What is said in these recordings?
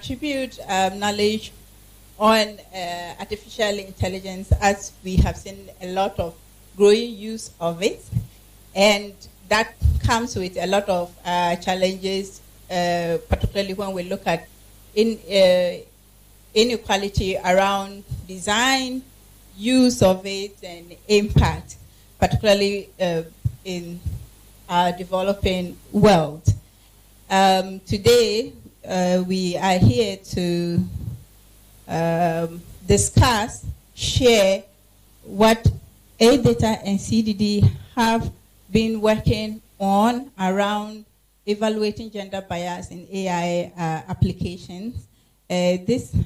attribute knowledge on artificial intelligence, as we have seen a lot of growing use of it, and that comes with a lot of challenges, particularly when we look at inequality around design, use of it, and impact, particularly in our developing world. Today, we are here to discuss, share what A-Data and CDD have been working on around evaluating gender bias in AI applications. This is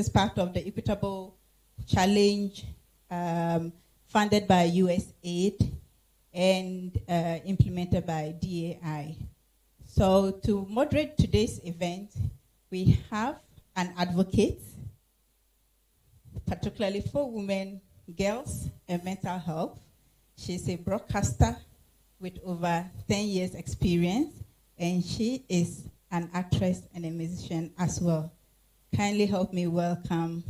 part of the Equitable Challenge funded by USAID and implemented by DAI. So to moderate today's event, we have an advocate, particularly for women, girls, and mental health. She's a broadcaster with over 10 years experience, and she is an actress and a musician as well. Kindly help me welcome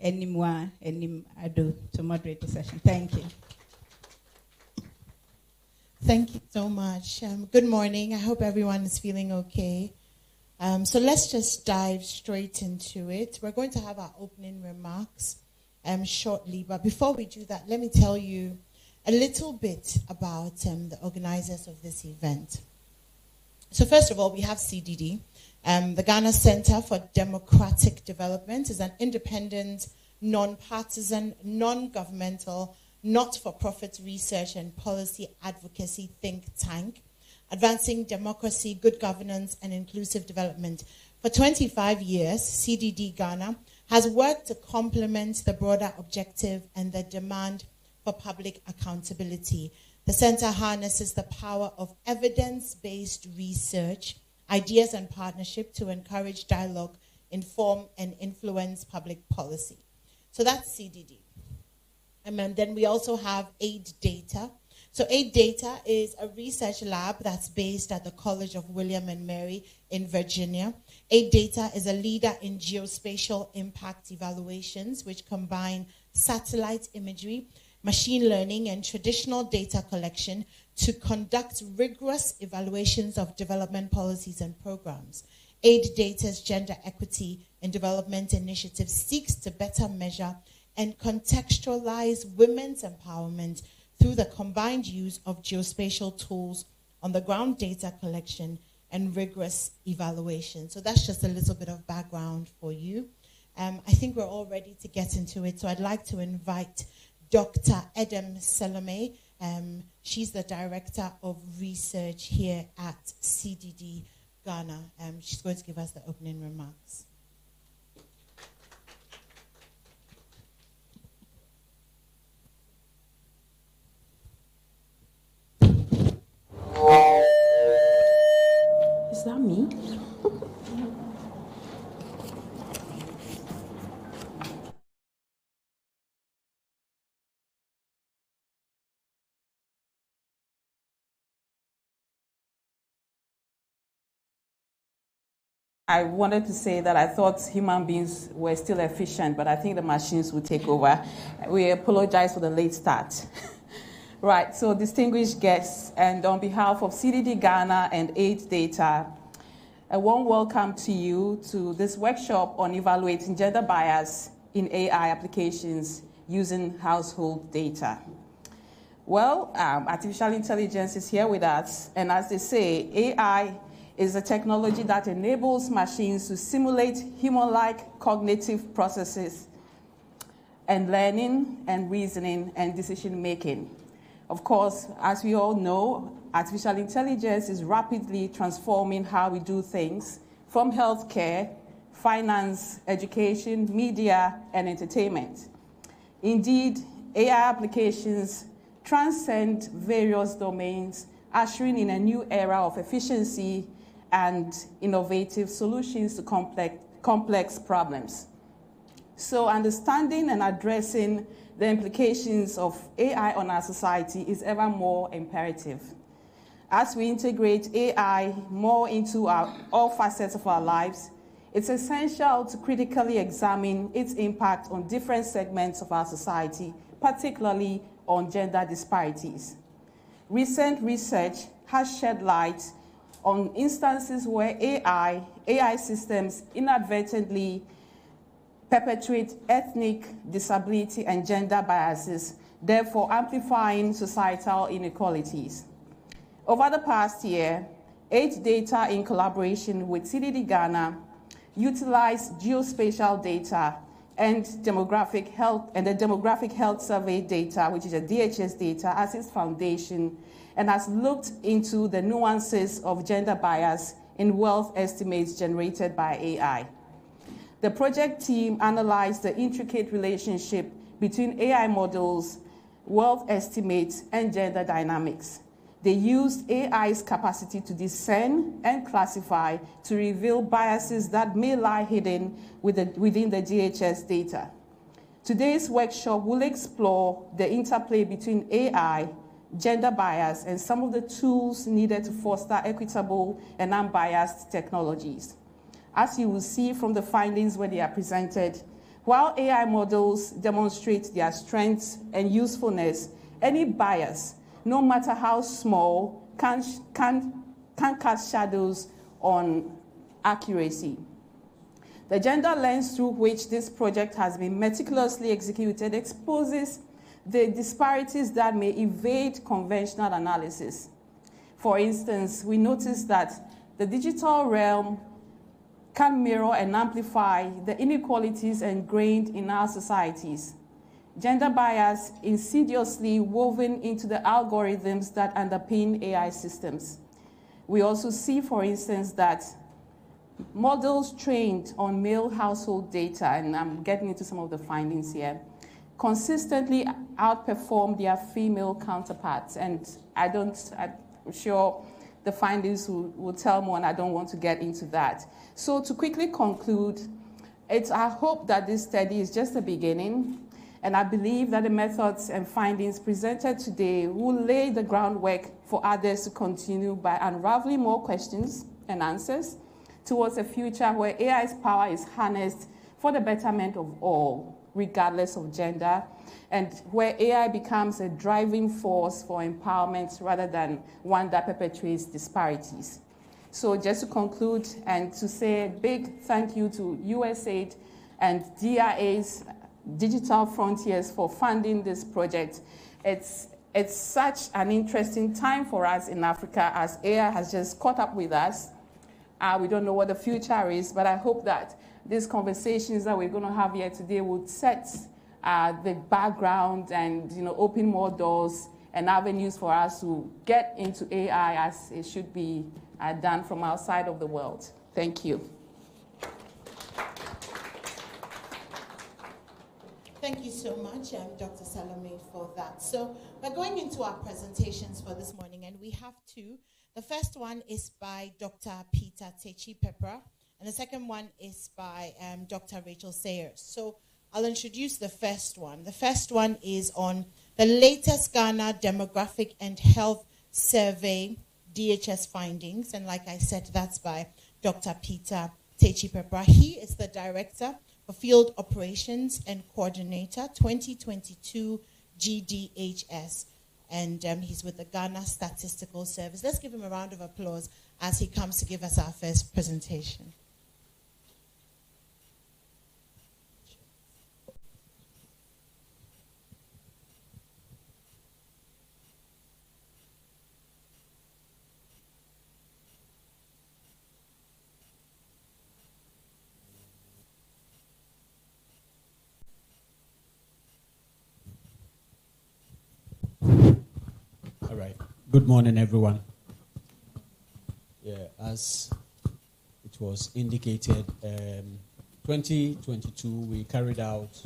Enimwa Ado to moderate the session. Thank you. Thank you so much. Good morning. I hope everyone is feeling okay. So let's just dive straight into it. We're going to have our opening remarks shortly, but before we do that, let me tell you a little bit about the organizers of this event. So first of all, we have CDD. The Ghana Center for Democratic Development is an independent, non-partisan, non-governmental, not-for-profit research and policy advocacy think tank, advancing democracy, good governance, and inclusive development. For 25 years, CDD-Ghana has worked to complement the broader objective and the demand for public accountability. The center harnesses the power of evidence-based research, ideas, and partnership to encourage dialogue, inform, and influence public policy. So that's CDD. And then we also have A-Data. So A-Data is a research lab that's based at the College of William and Mary in Virginia. A-Data is a leader in geospatial impact evaluations, which combine satellite imagery, machine learning, and traditional data collection to conduct rigorous evaluations of development policies and programs. A-Data's Gender Equity and Development Initiative seeks to better measure and contextualize women's empowerment through the combined use of geospatial tools, on-the-ground data collection, and rigorous evaluation. So that's just a little bit of background for you. I think we're all ready to get into it. So I'd like to invite Dr. Edem Salome. She's the Director of Research here at CDD Ghana. She's going to give us the opening remarks. Is that me? I wanted to say that I thought human beings were still efficient, but I think the machines will take over. We apologize for the late start. Right, so distinguished guests, and on behalf of CDD Ghana and A-Data, a warm welcome to you to this workshop on evaluating gender bias in AI applications using household data. Well, artificial intelligence is here with us, and as they say, AI is a technology that enables machines to simulate human-like cognitive processes and learning and reasoning and decision-making. Of course, as we all know, artificial intelligence is rapidly transforming how we do things, from healthcare, finance, education, media, and entertainment. Indeed, AI applications transcend various domains, ushering in a new era of efficiency and innovative solutions to complex problems. So understanding and addressing the implications of AI on our society is ever more imperative. As we integrate AI more into all facets of our lives, it's essential to critically examine its impact on different segments of our society, particularly on gender disparities. Recent research has shed light on instances where AI systems inadvertently perpetuate ethnic, disability, and gender biases, therefore amplifying societal inequalities. Over the past year, Age Data, in collaboration with CDD-Ghana, utilized geospatial data and the demographic health survey data, which is a DHS data, as its foundation, and has looked into the nuances of gender bias in wealth estimates generated by AI. The project team analyzed the intricate relationship between AI models, wealth estimates, and gender dynamics. They used AI's capacity to discern and classify to reveal biases that may lie hidden within the DHS data. Today's workshop will explore the interplay between AI, gender bias, and some of the tools needed to foster equitable and unbiased technologies. As you will see from the findings when they are presented, while AI models demonstrate their strengths and usefulness, any bias, no matter how small, can cast shadows on accuracy. The gender lens through which this project has been meticulously executed exposes the disparities that may evade conventional analysis. For instance, we notice that the digital realm can mirror and amplify the inequalities ingrained in our societies. Gender bias insidiously woven into the algorithms that underpin AI systems. We also see, for instance, that models trained on male household data, and I'm getting into some of the findings here, consistently outperform their female counterparts. And I'm sure the findings will tell more, and I don't want to get into that. So to quickly conclude, it's our hope that this study is just the beginning, and I believe that the methods and findings presented today will lay the groundwork for others to continue by unraveling more questions and answers towards a future where AI's power is harnessed for the betterment of all, regardless of gender, and where AI becomes a driving force for empowerment rather than one that perpetuates disparities. So just to conclude and to say a big thank you to USAID and DRA's Digital Frontiers for funding this project. It's such an interesting time for us in Africa as AI has just caught up with us. We don't know what the future is, but I hope that these conversations that we're going to have here today would set the background and open more doors and avenues for us to get into AI as it should be done from outside of the world. Thank you. Thank you so much, Dr. Salome, for that. So we're going into our presentations for this morning, and we have two. The first one is by Dr. Peter Techi-Pepra, and the second one is by Dr. Rachel Sayers. So I'll introduce the first one. The first one is on the latest Ghana Demographic and Health Survey DHS findings, and like I said, that's by Dr. Peter Techi-Pepra. He is the Director for Field Operations and Coordinator, 2022 GDHS. And he's with the Ghana Statistical Service. Let's give him a round of applause as he comes to give us our first presentation. All right. Good morning, everyone. Yeah, as it was indicated, 2022 we carried out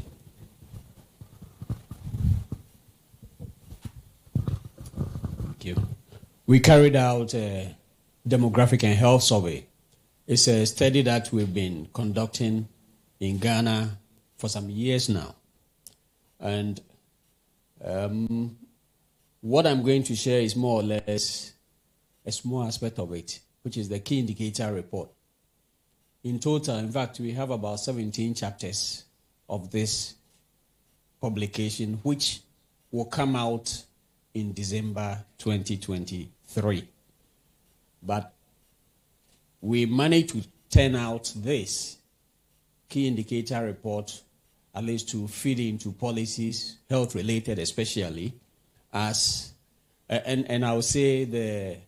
a demographic and health survey. It's a study that we've been conducting in Ghana for some years now, and what I'm going to share is more or less a small aspect of it, which is the key indicator report. In total, in fact, we have about 17 chapters of this publication, which will come out in December 2023. But we managed to turn out this key indicator report, at least to feed into policies, health-related especially, as, and I would say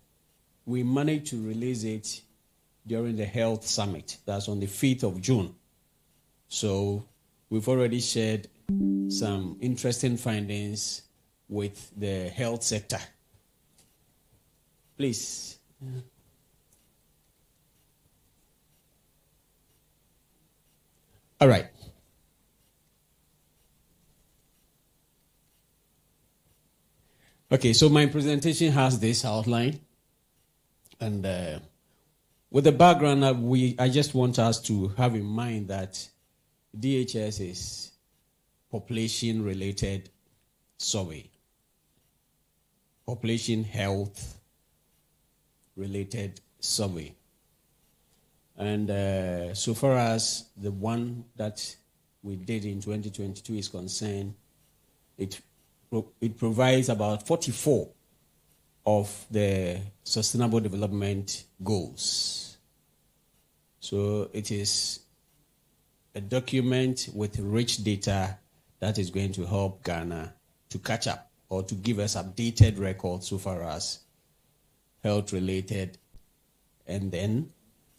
we managed to release it during the health summit. That's on the 5th of June. So we've already shared some interesting findings with the health sector. Please. All right. Okay, so my presentation has this outline. And with the background, I just want us to have in mind that DHS is population-related survey, population health-related survey. And so far as the one that we did in 2022 is concerned, it provides about 44 of the Sustainable Development Goals. So it is a document with rich data that is going to help Ghana to catch up or to give us updated records so far as health-related and then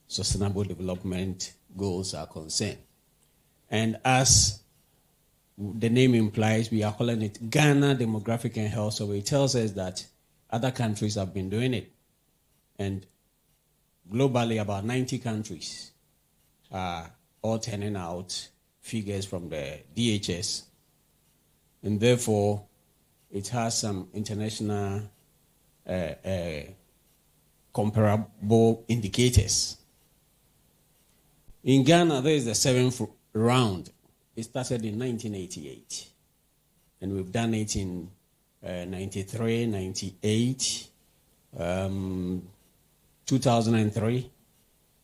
Sustainable Development Goals are concerned. And as the name implies, we are calling it Ghana Demographic and Health Survey. It tells us that other countries have been doing it. And globally, about 90 countries are all turning out figures from the DHS. And therefore, it has some international comparable indicators. In Ghana, there is the 7th round. It started in 1988. And we've done it in 93, 98, 2003,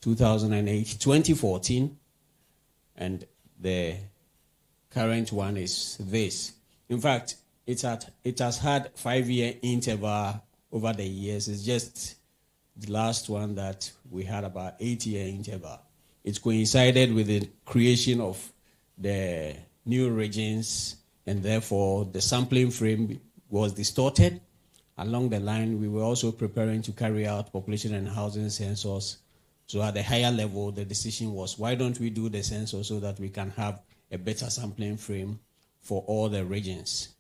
2008, 2014, and the current one is this. In fact, it has had 5-year interval over the years. It's just the last one that we had about 8-year interval. It coincided with the creation of the new regions, and therefore the sampling frame was distorted. Along the line, we were also preparing to carry out population and housing census. So at the higher level, the decision was, why don't we do the census so that we can have a better sampling frame for all the regions?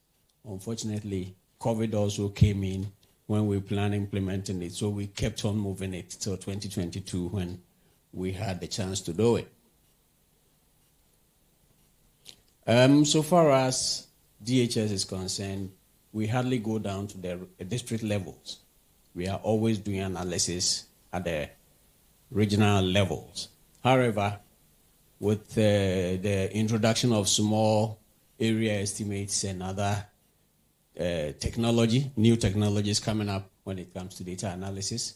Unfortunately, COVID also came in when we planned implementing it, so we kept on moving it till 2022 when we had the chance to do it. So far as DHS is concerned, we hardly go down to the district levels. We are always doing analysis at the regional levels. However, with the introduction of small area estimates and other new technologies coming up when it comes to data analysis,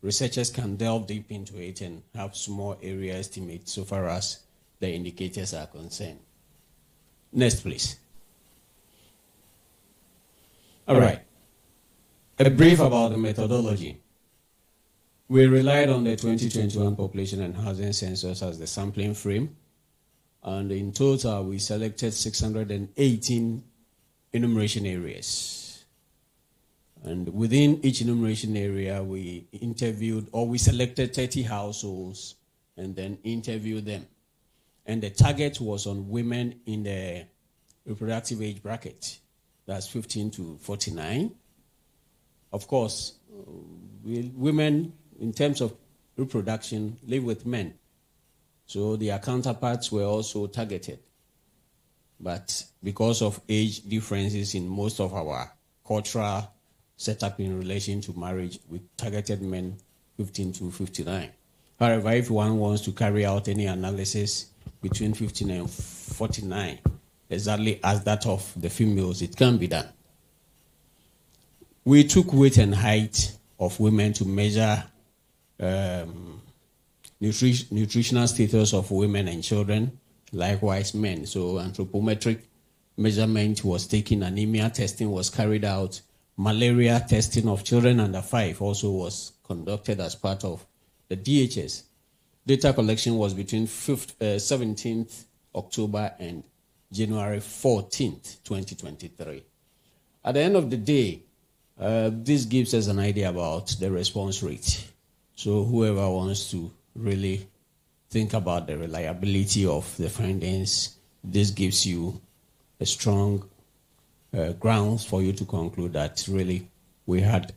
researchers can delve deep into it and have small area estimates so far as the indicators are concerned. Next, please. All right. A brief about the methodology. We relied on the 2021 population and housing census as the sampling frame. And in total, we selected 618 enumeration areas. And within each enumeration area, we selected 30 households and then interviewed them. And the target was on women in the reproductive age bracket. That's 15 to 49. Of course, women, in terms of reproduction, live with men. So their counterparts were also targeted. But because of age differences in most of our cultural setup in relation to marriage, we targeted men 15 to 59. However, if one wants to carry out any analysis between 15 and 49, exactly as that of the females, it can be done. We took weight and height of women to measure nutritional status of women and children, likewise men. So anthropometric measurement was taken, anemia testing was carried out, malaria testing of children under 5 also was conducted as part of the DHS. Data collection was between 17th October and January 14th, 2023. At the end of the day, this gives us an idea about the response rate. So whoever wants to really think about the reliability of the findings, this gives you a strong grounds for you to conclude that really we had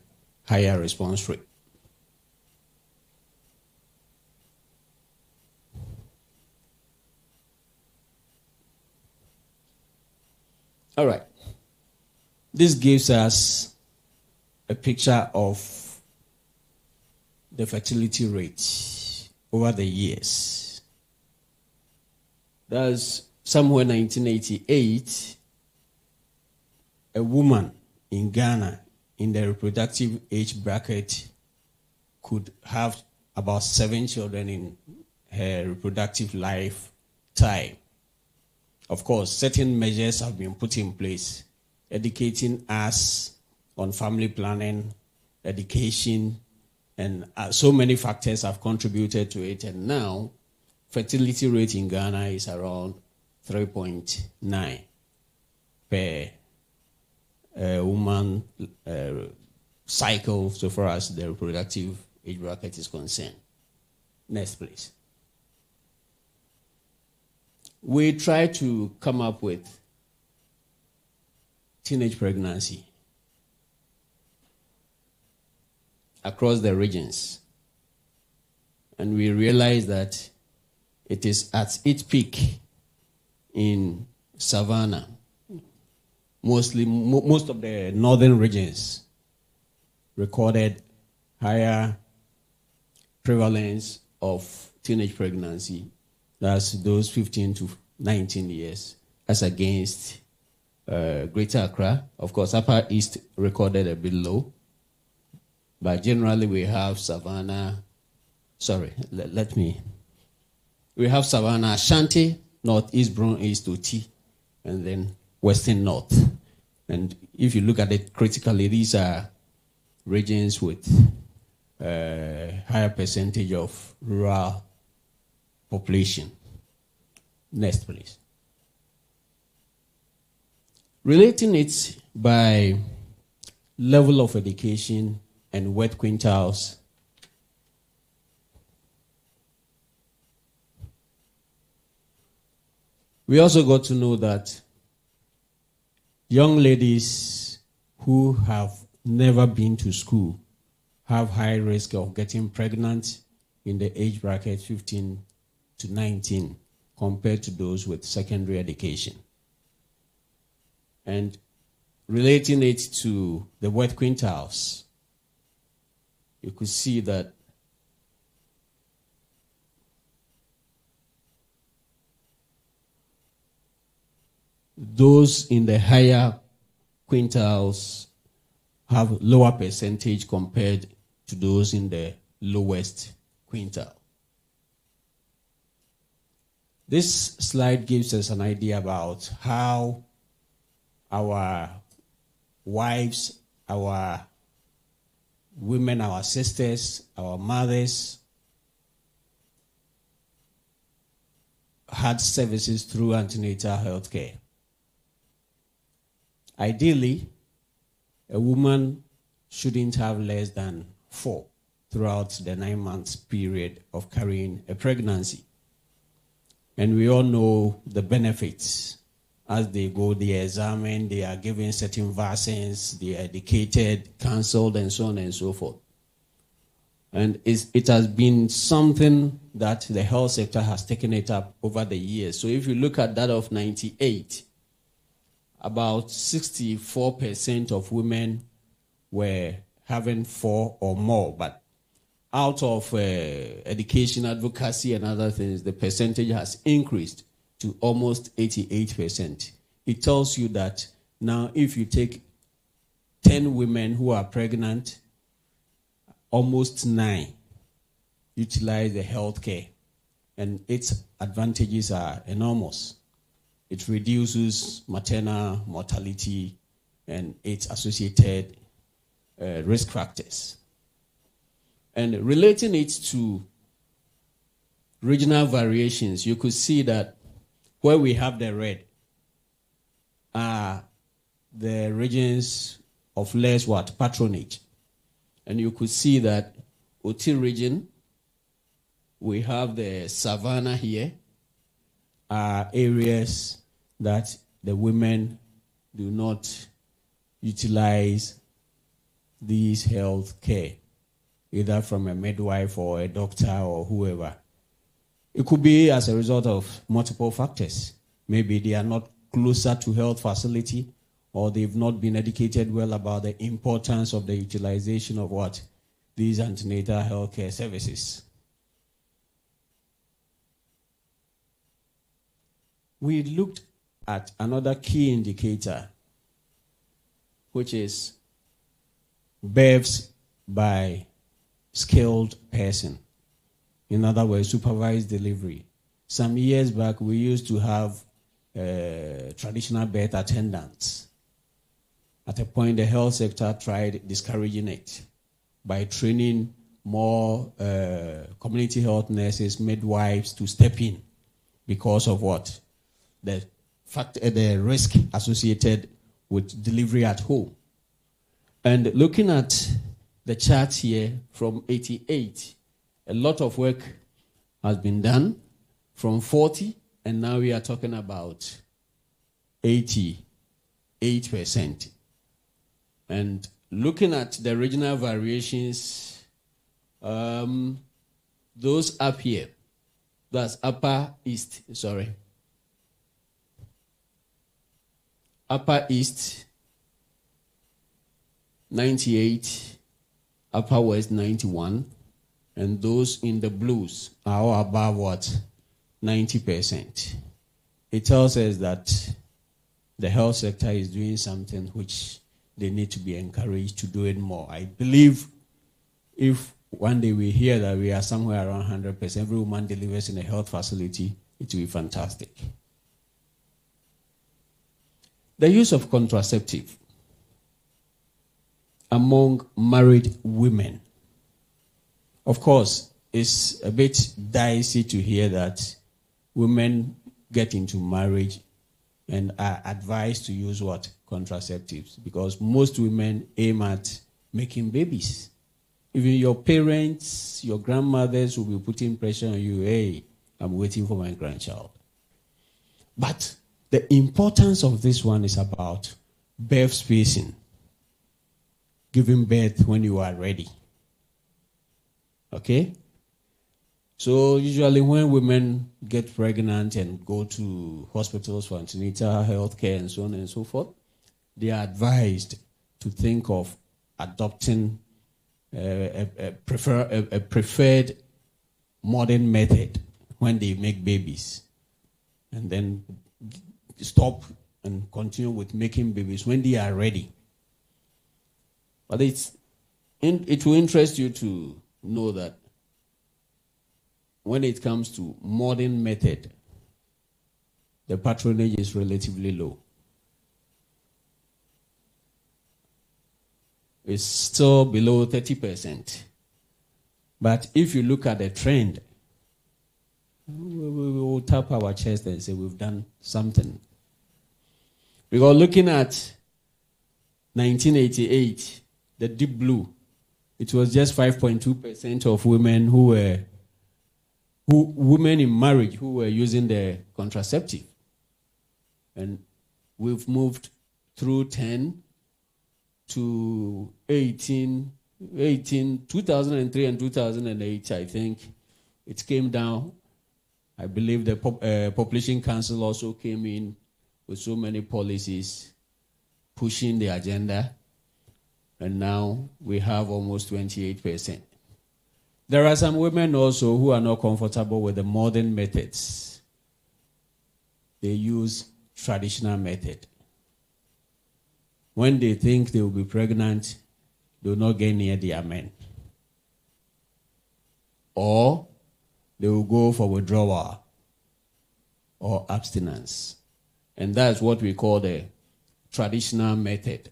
higher response rate. All right. This gives us a picture of the fertility rate over the years. That's somewhere in 1988, a woman in Ghana in the reproductive age bracket could have about 7 children in her reproductive lifetime. Of course, certain measures have been put in place, educating us on family planning, education, and so many factors have contributed to it. And now, fertility rate in Ghana is around 3.9 per woman cycle, so far as the reproductive age bracket is concerned. Next, please. We try to come up with teenage pregnancy across the regions. And we realize that it is at its peak in Savannah. Most of the northern regions recorded higher prevalence of teenage pregnancy. That's those 15 to 19 years, as against Greater Accra. Of course, Upper East recorded a bit low, but generally we have Savannah. We have Savannah, Ashanti, Northeast, Brown East, Oti, and then Western North. And if you look at it critically, these are regions with higher percentage of rural population. Next, please. Relating it by level of education and wet quintiles, we also got to know that young ladies who have never been to school have high risk of getting pregnant in the age bracket 15 to 19 compared to those with secondary education. And relating it to the wet quintiles, you could see that those in the higher quintiles have lower percentage compared to those in the lowest quintile. This slide gives us an idea about how our wives, our women, our sisters, our mothers had services through antenatal health care. Ideally, a woman shouldn't have less than 4 throughout the 9 months period of carrying a pregnancy. And we all know the benefits. As they go, they examine, they are given certain vaccines, they are educated, counseled, and so on and so forth. And it has been something that the health sector has taken it up over the years. So if you look at that of 98, about 64% of women were having 4 or more, but out of education, advocacy, and other things, the percentage has increased to almost 88%. It tells you that now if you take 10 women who are pregnant, almost 9 utilize the health care, and its advantages are enormous. It reduces maternal mortality and its associated risk factors. And relating it to regional variations, you could see that where we have the red are the regions of less patronage. And you could see that Oti region, we have the savannah here, are areas that the women do not utilize these health care, either from a midwife or a doctor or whoever. It could be as a result of multiple factors. Maybe they are not closer to health facility, or they've not been educated well about the importance of the utilization of these antenatal health care services. We looked at another key indicator, which is births by skilled person. In other words, supervised delivery. Some years back, we used to have traditional birth attendants. At a point, the health sector tried discouraging it by training more community health nurses, midwives to step in because of the risk associated with delivery at home. And looking at the chart here from 88, a lot of work has been done from 40, and now we are talking about 88%. And looking at the regional variations, those up here, that's Upper East, Upper East, 98, Upper West, 91, and those in the blues are all above 90%. It tells us that the health sector is doing something which they need to be encouraged to do it more. I believe if one day we hear that we are somewhere around 100%, every woman delivers in a health facility, it will be fantastic. The use of contraceptive among married women. Of course, it's a bit dicey to hear that women get into marriage and are advised to use contraceptives, because most women aim at making babies. Even your parents, your grandmothers will be putting pressure on you, hey, I'm waiting for my grandchild. But the importance of this one is about birth spacing, giving birth when you are ready. Okay? So usually when women get pregnant and go to hospitals for antenatal health care and so on and so forth, they are advised to think of adopting a preferred modern method when they make babies, and then stop and continue with making babies when they are ready. But it will interest you to know that when it comes to modern method, the patronage is relatively low. It's still below 30%. But if you look at the trend, we will tap our chest and say we've done something. Because looking at 1988, the deep blue, it was just 5.2% of women women in marriage who were using the contraceptive. And we've moved through 10 to 18, 2003 and 2008, I think. It came down. I believe the Population Council also came in with so many policies pushing the agenda. And now we have almost 28%. There are some women also who are not comfortable with the modern methods. They use traditional method. When they think they will be pregnant, they will not get near their men. or they will go for withdrawal or abstinence. And that's what we call the traditional method.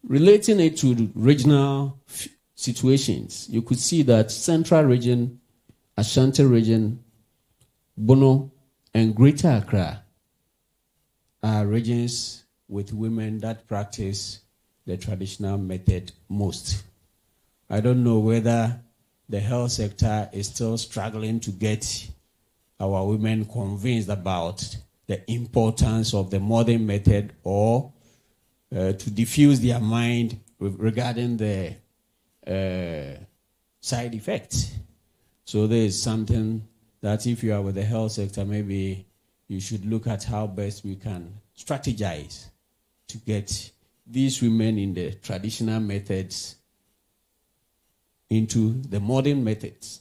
Relating it to the regional situations, you could see that Central Region, Ashanti Region, Bono, and Greater Accra are regions with women that practice the traditional method most. I don't know whether the health sector is still struggling to get our women convinced about the importance of the modern method, or to diffuse their mind regarding the side effects. So there is something that if you are with the health sector, maybe you should look at how best we can strategize to get these women in the traditional methods into the modern methods.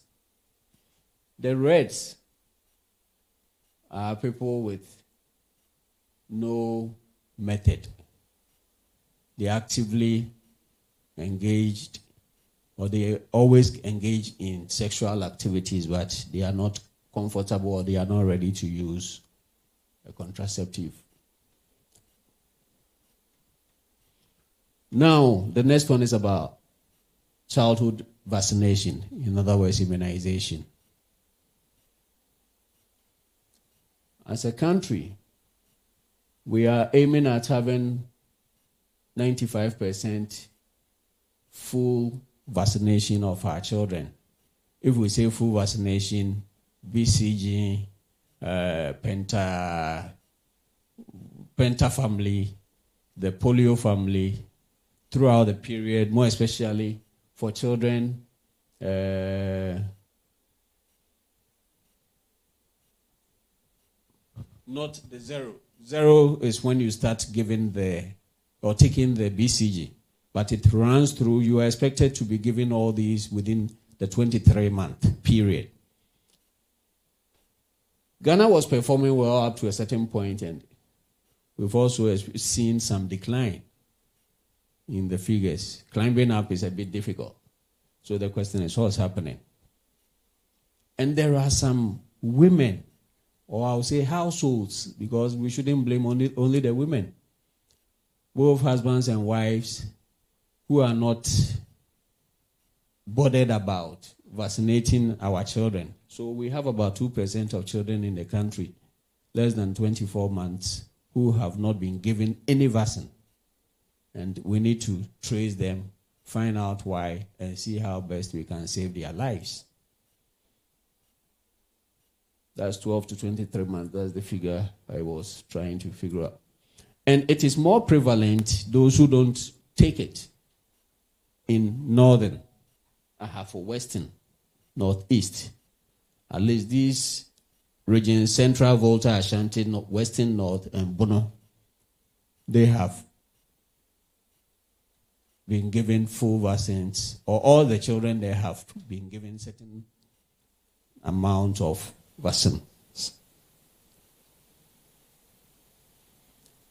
The reds are people with no method. They actively engaged, or they always engage in sexual activities, but they are not comfortable or they are not ready to use a contraceptive. Now, the next one is about childhood vaccination, in other words, immunization. As a country, we are aiming at having 95% full vaccination of our children. If we say full vaccination, BCG, Penta family, the polio family, throughout the period, more especially for children not the zero. Zero is when you start giving or taking the BCG, but it runs through. You are expected to be given all these within the 23-month period. Ghana was performing well up to a certain point, and we've also seen some decline in the figures. Climbing up is a bit difficult. So the question is, what's happening? And there are some women, or I'll say households, because we shouldn't blame only the women, both husbands and wives, who are not bothered about vaccinating our children. So we have about 2% of children in the country, less than 24 months, who have not been given any vaccine. And we need to trace them, find out why, and see how best we can save their lives. That's 12 to 23 months. That's the figure I was trying to figure out. And it is more prevalent, those who don't take it, in northern, for western, northeast. At least these regions, Central, Volta, Ashanti, Western North, and Bono, they have been given full vaccines, or all the children there have been given certain amount of vaccines.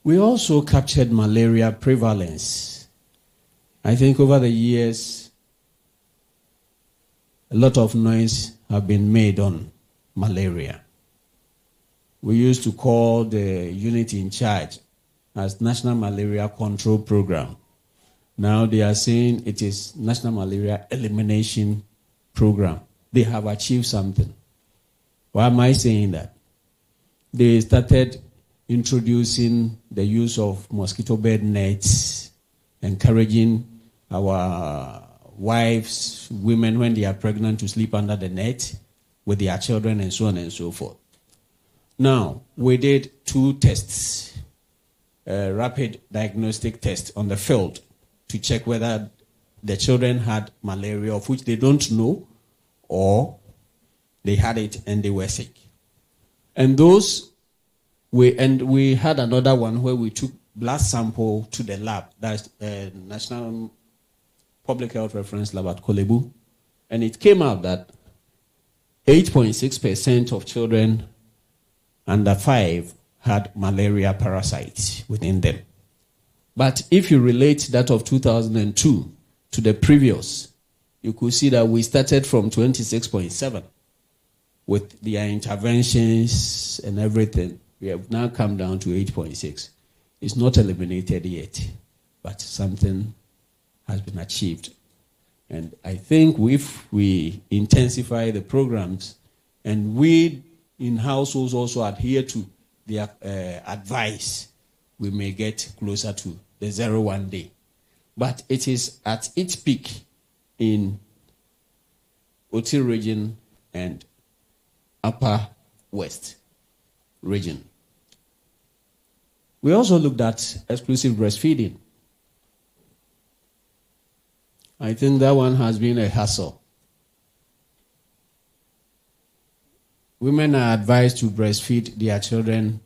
We also captured malaria prevalence. I think over the years, a lot of noise have been made on malaria. We used to call the unit in charge as National Malaria Control Program. Now they are saying it is National Malaria Elimination Program. They have achieved something. Why am I saying that? They started introducing the use of mosquito bed nets, encouraging our wives, women, when they are pregnant, to sleep under the net with their children, and so on and so forth. Now, we did 2 tests, a rapid diagnostic test on the field to check whether the children had malaria, of which they don't know, or they had it and they were sick. And we had another one where we took blood sample to the lab, that's National Public Health Reference Lab at Kolebu, and it came out that 8.6% of children under 5 had malaria parasites within them. But if you relate that of 2002 to the previous, you could see that we started from 26.7 with their interventions and everything. We have now come down to 8.6. It's not eliminated yet, but something has been achieved. And I think if we intensify the programs and we in households also adhere to their advice, we may get closer to the 0 one day. But it is at its peak in Oti region and Upper West region. We also looked at exclusive breastfeeding. I think that one has been a hassle. Women are advised to breastfeed their children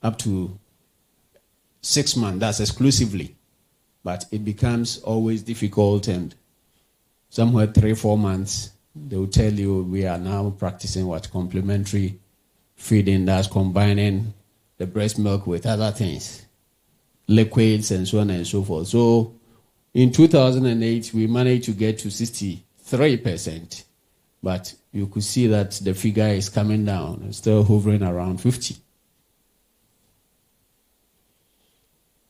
up to 6 months, that's exclusively. But it becomes always difficult, and somewhere 3-4 months, they will tell you we are now practicing what complementary feeding, that's combining the breast milk with other things, liquids and so on and so forth. So in 2008, we managed to get to 63%, but you could see that the figure is coming down. It's still hovering around 50.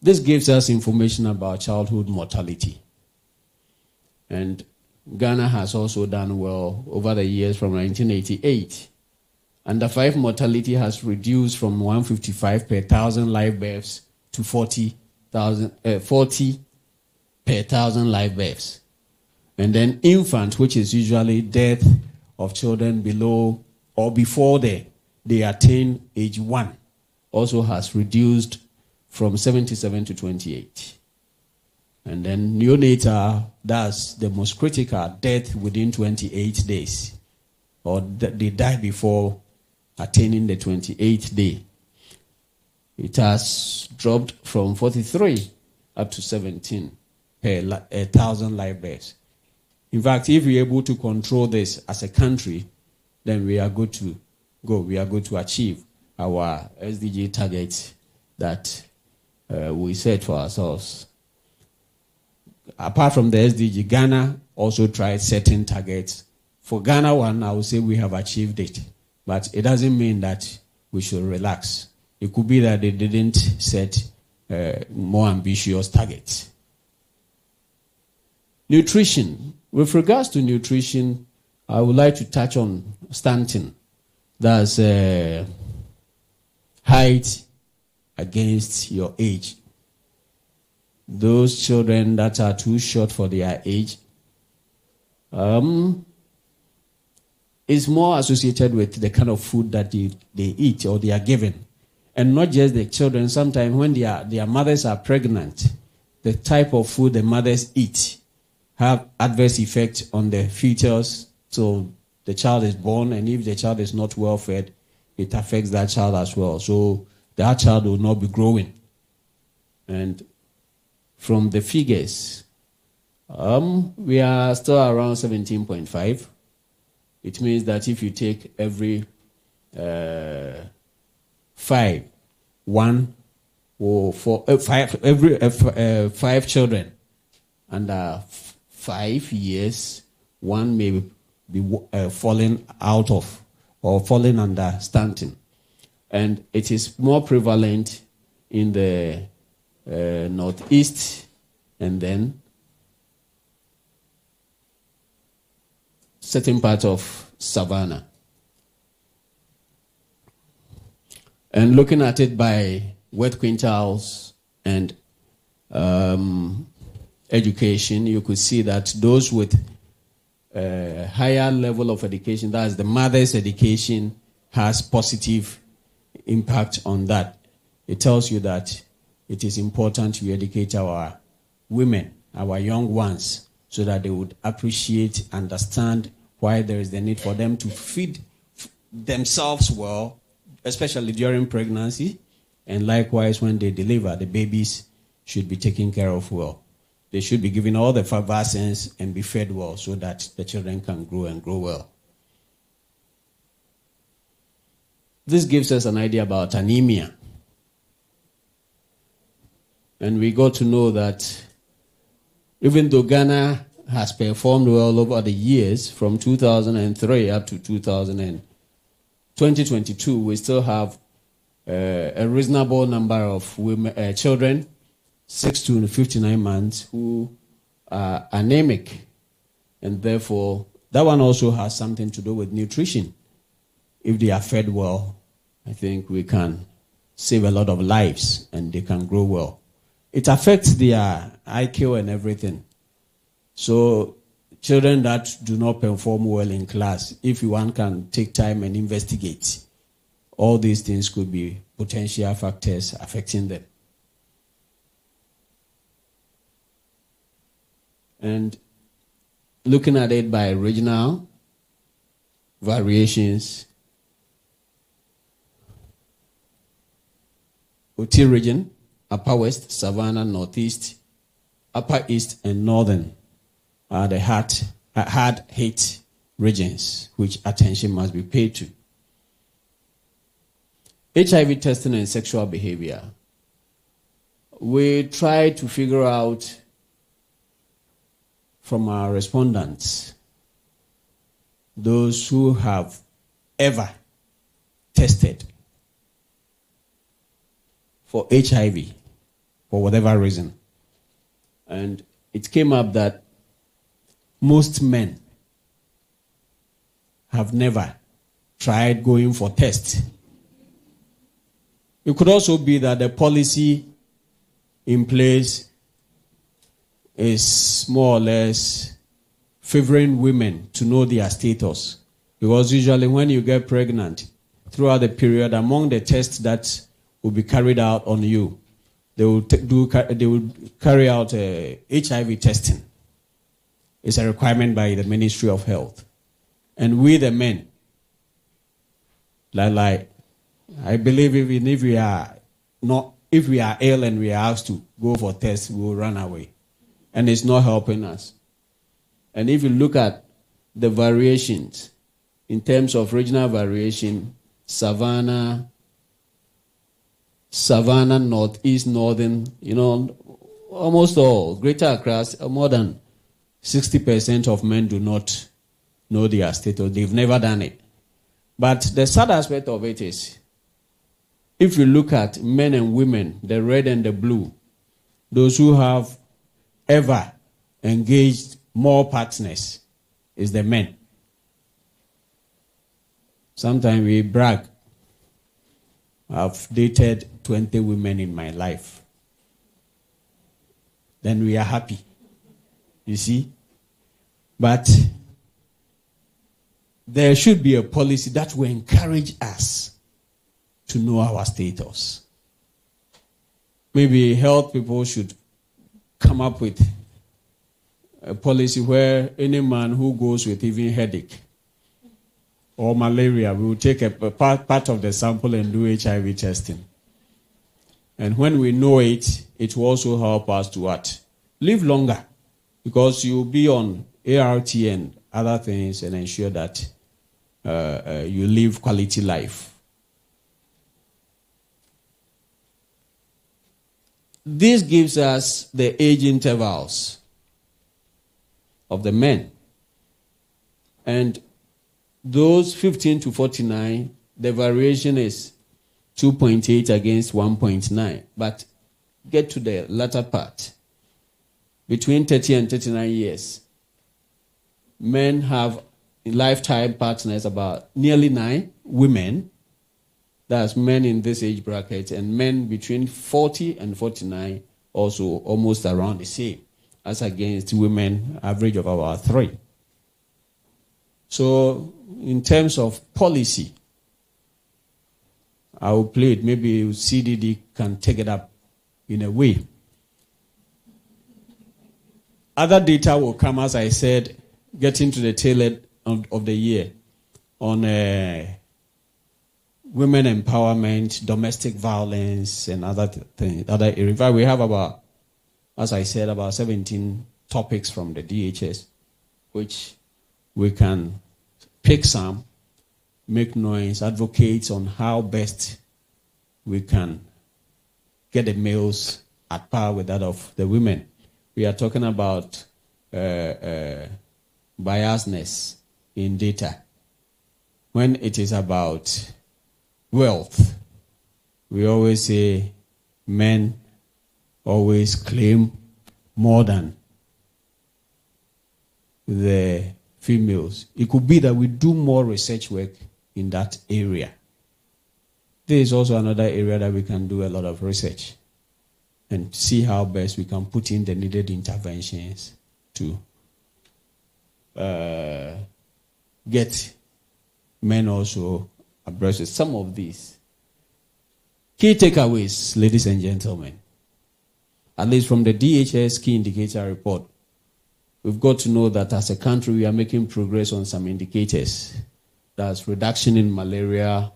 This gives us information about childhood mortality. And Ghana has also done well over the years from 1988. Under 5 mortality has reduced from 155 per 1,000 live births to 40 per 1,000 live births. And then infant, which is usually death of children below or before they attain age 1, also has reduced from 77 to 28. And then neonatal, that's the most critical, death within 28 days. Or they die before attaining the 28th day. It has dropped from 43 up to 17 per 1,000 live births. In fact, if we're able to control this as a country, then we are good to go. We are good to achieve our SDG targets that we set for ourselves. Apart from the SDG, Ghana also tried setting targets. For Ghana one, I would say we have achieved it. But it doesn't mean that we should relax. It could be that they didn't set more ambitious targets. Nutrition. With regards to nutrition, I would like to touch on stunting. That's height against your age. Those children that are too short for their age is more associated with the kind of food that they eat or they are given. And not just the children. Sometimes when their mothers are pregnant, the type of food the mothers eat have adverse effects on the fetus. So the child is born, and if the child is not well fed, it affects that child as well. So that child will not be growing. And from the figures, we are still around 17.5. It means that if you take every 5 children under 5 years, one may be falling out of or falling under stunting. And it is more prevalent in the northeast and then certain parts of Savannah. And looking at it by wet quintiles and education, you could see that those with higher level of education, that's the mother's education, has positive impact on that. It tells you that it is important to educate our women, our young ones, so that they would appreciate, understand why there is the need for them to feed themselves well, especially during pregnancy, and likewise when they deliver, the babies should be taken care of well. They should be given all the vaccines and be fed well so that the children can grow and grow well. This gives us an idea about anemia. And we got to know that even though Ghana has performed well over the years, from 2003 up to 2022, we still have a reasonable number of women, children, 6 to 59 months, who are anemic. And therefore, that one also has something to do with nutrition. If they are fed well, I think we can save a lot of lives and they can grow well. It affects their IQ and everything. So children that do not perform well in class, if one can take time and investigate, all these things could be potential factors affecting them. And looking at it by regional variations, Oti region, Upper West, Savannah, Northeast, Upper East, and Northern are the hard-hit regions which attention must be paid to. HIV testing and sexual behavior. We try to figure out from our respondents, those who have ever tested for HIV for whatever reason. And it came up that most men have never tried going for tests. It could also be that the policy in place is more or less favoring women to know their status. Because usually when you get pregnant, throughout the period, among the tests that will be carried out on you, they will carry out HIV testing. It's a requirement by the Ministry of Health. And we, the men, like I believe even if we are ill and we are asked to go for tests, we will run away. And it's not helping us. And if you look at the variations, in terms of regional variation, Savannah, Northeast, Northern, almost all, Greater Accra, more than 60% of men do not know their status. They've never done it. But the sad aspect of it is, if you look at men and women, the red and the blue, those who have ever engaged more partners is the men. Sometimes we brag. I've dated 20 women in my life. Then we are happy. You see? But there should be a policy that will encourage us to know our status. Maybe health people should come up with a policy where any man who goes with even headache or malaria, we will take a part of the sample and do HIV testing. And when we know it, it will also help us to what? Live longer. Because you'll be on ART and other things and ensure that you live quality life. This gives us the age intervals of the men. And those 15 to 49, the variation is 2.8 against 1.9. But get to the latter part. Between 30 and 39 years, men have lifetime partners about nearly 9. Women, that's men in this age bracket, and men between 40 and 49 also almost around the same, as against women, average of about 3. So in terms of policy, I will play it. Maybe CDD can take it up in a way. Other data will come, as I said, getting to the tail end of the year on women empowerment, domestic violence, and other things. In fact, we have about, as I said, about 17 topics from the DHS, which we can pick some, make noise, advocate on how best we can get the males at par with that of the women. We are talking about biasness in data. When it is about wealth, we always say men always claim more than the females. It could be that we do more research work in that area. There is also another area that we can do a lot of research and see how best we can put in the needed interventions to get men also abreast with some of these. Key takeaways, ladies and gentlemen, at least from the DHS key indicator report, we've got to know that as a country we are making progress on some indicators. That's reduction in malaria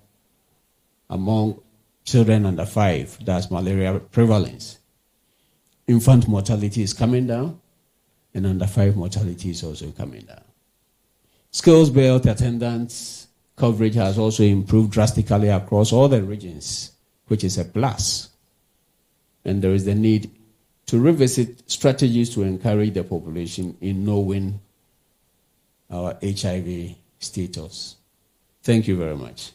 among children under 5. That's malaria prevalence. Infant mortality is coming down, and under 5 mortality is also coming down. Skills-based attendance coverage has also improved drastically across all the regions, which is a plus. And there is the need to revisit strategies to encourage the population in knowing our HIV status. Thank you very much.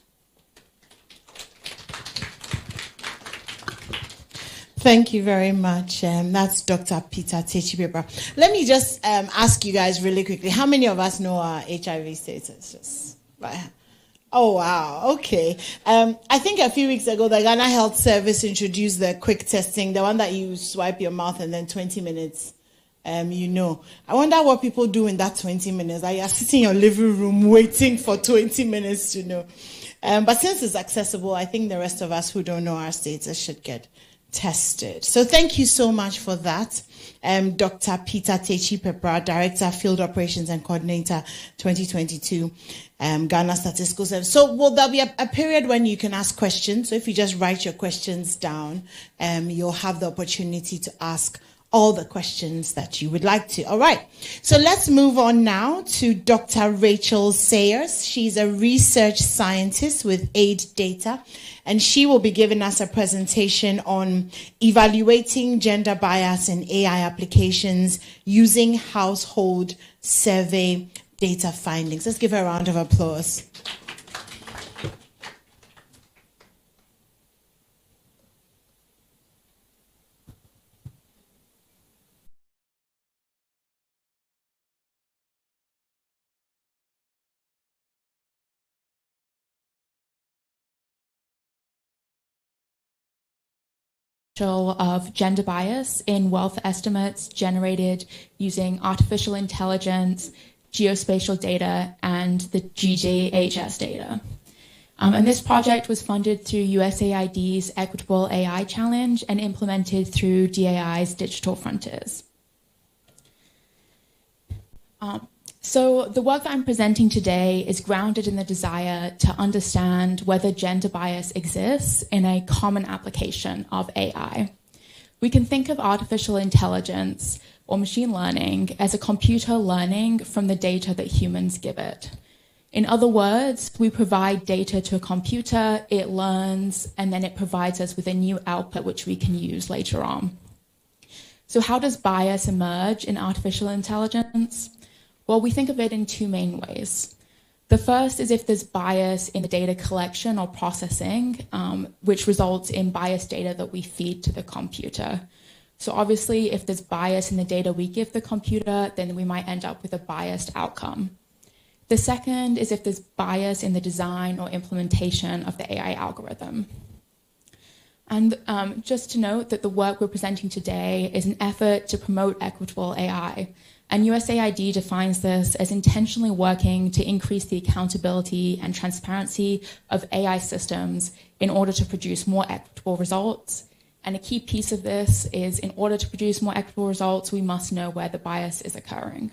Thank you very much. That's Dr. Peter Techi-Pepra. Let me just ask you guys really quickly, how many of us know our HIV status? Just, oh, wow. Okay. I think a few weeks ago, the Ghana Health Service introduced the quick testing, the one that you swipe your mouth and then 20 minutes, you know. I wonder what people do in that 20 minutes. Are you sitting in your living room waiting for 20 minutes to know? But since it's accessible, I think the rest of us who don't know our status should get tested. So thank you so much for that. Dr. Peter Techi-Pepra, Director, Field Operations and Coordinator, 2022, Ghana Statistical Service. So there'll be a period when you can ask questions. So if you just write your questions down, you'll have the opportunity to ask all the questions that you would like to. All right. So let's move on now to Dr. Rachel Sayers. She's a research scientist with Aid Data, and she will be giving us a presentation on evaluating gender bias in AI applications using household survey data findings. Let's give her a round of applause. Of gender bias in wealth estimates generated using artificial intelligence, geospatial data, and the GJHS data. And this project was funded through USAID's Equitable AI Challenge and implemented through DAI's Digital Frontiers. So the work that I'm presenting today is grounded in the desire to understand whether gender bias exists in a common application of AI. We can think of artificial intelligence or machine learning as a computer learning from the data that humans give it. In other words, we provide data to a computer, it learns, and then it provides us with a new output which we can use later on. So how does bias emerge in artificial intelligence? Well, we think of it in two main ways. The first is if there's bias in the data collection or processing, which results in biased data that we feed to the computer. So obviously, if there's bias in the data we give the computer, then we might end up with a biased outcome. The second is if there's bias in the design or implementation of the AI algorithm. And just to note that the work we're presenting today is an effort to promote equitable AI. And USAID defines this as intentionally working to increase the accountability and transparency of AI systems in order to produce more equitable results. And a key piece of this is in order to produce more equitable results, we must know where the bias is occurring.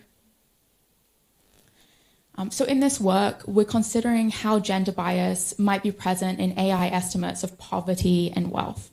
So in this work, we're considering how gender bias might be present in AI estimates of poverty and wealth.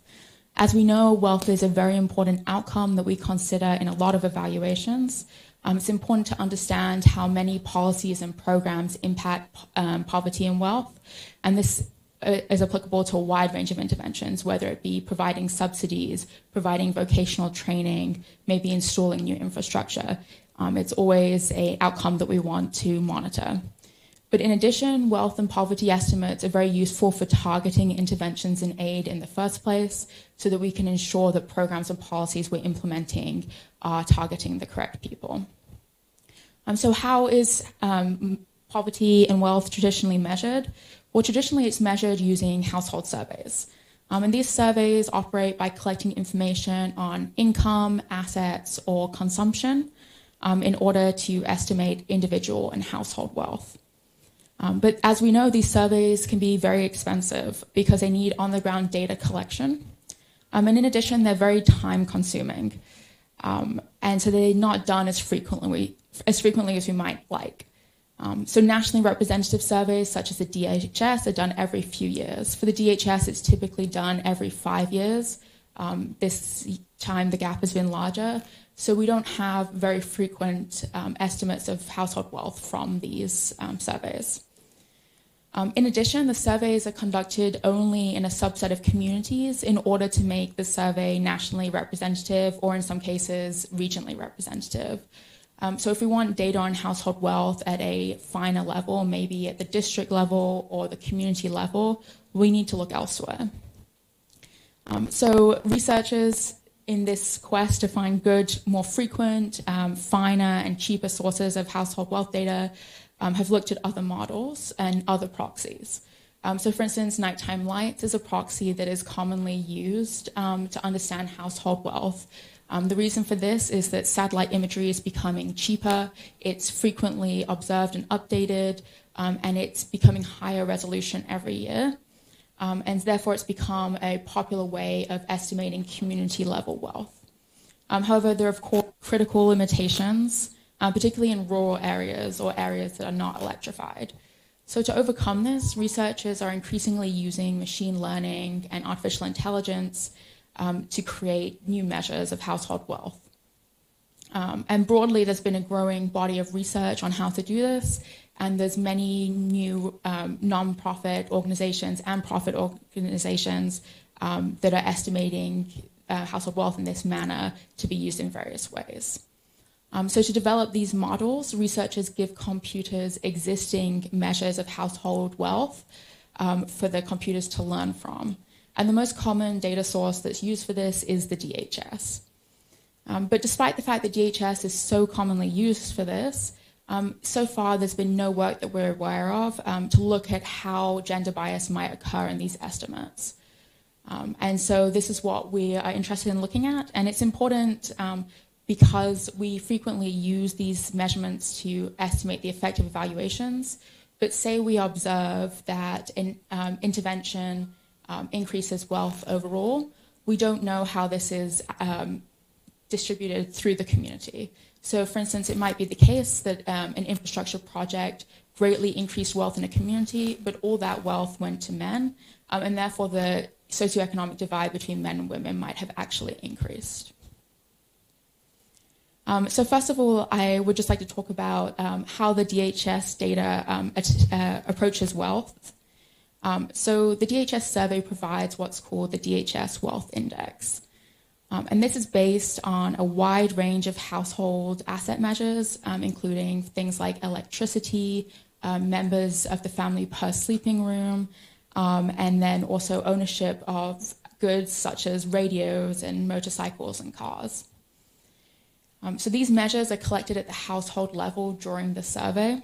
As we know, wealth is a very important outcome that we consider in a lot of evaluations. It's important to understand how many policies and programs impact poverty and wealth, and this is applicable to a wide range of interventions, whether it be providing subsidies, providing vocational training, maybe installing new infrastructure. It's always an outcome that we want to monitor. But in addition, wealth and poverty estimates are very useful for targeting interventions in aid in the first place so that we can ensure that programs and policies we're implementing are targeting the correct people. So how is poverty and wealth traditionally measured? Well, traditionally it's measured using household surveys. And these surveys operate by collecting information on income, assets, or consumption in order to estimate individual and household wealth. But as we know, these surveys can be very expensive because they need on-the-ground data collection. And in addition, they're very time-consuming. And so they're not done as frequently as we might like. So nationally representative surveys, such as the DHS, are done every few years. For the DHS, it's typically done every 5 years. This time, the gap has been larger. So we don't have very frequent estimates of household wealth from these surveys. In addition, the surveys are conducted only in a subset of communities in order to make the survey nationally representative, or in some cases, regionally representative. So if we want data on household wealth at a finer level, maybe at the district level or the community level, we need to look elsewhere. So researchers in this quest to find good, more frequent, finer and cheaper sources of household wealth data have looked at other models and other proxies. So for instance, nighttime lights is a proxy that is commonly used to understand household wealth. The reason for this is that satellite imagery is becoming cheaper, it's frequently observed and updated, and it's becoming higher resolution every year. And therefore it's become a popular way of estimating community level wealth. However, there are of course critical limitations, particularly in rural areas or areas that are not electrified. So to overcome this, researchers are increasingly using machine learning and artificial intelligence to create new measures of household wealth. And broadly, there's been a growing body of research on how to do this, and there's many new non-profit organizations and profit organizations that are estimating household wealth in this manner to be used in various ways. So to develop these models, researchers give computers existing measures of household wealth for the computers to learn from. And the most common data source that's used for this is the DHS. But despite the fact that DHS is so commonly used for this, so far there's been no work that we're aware of to look at how gender bias might occur in these estimates. And so this is what we are interested in looking at. And it's important because we frequently use these measurements to estimate the effect of evaluations. But say we observe that intervention increases wealth overall, we don't know how this is distributed through the community. So for instance, it might be the case that an infrastructure project greatly increased wealth in a community, but all that wealth went to men, and therefore the socioeconomic divide between men and women might have actually increased. So first of all, I would just like to talk about how the DHS data approaches wealth. So the DHS survey provides what's called the DHS Wealth Index. And this is based on a wide range of household asset measures, including things like electricity, members of the family per sleeping room, and then also ownership of goods such as radios and motorcycles and cars. So these measures are collected at the household level during the survey.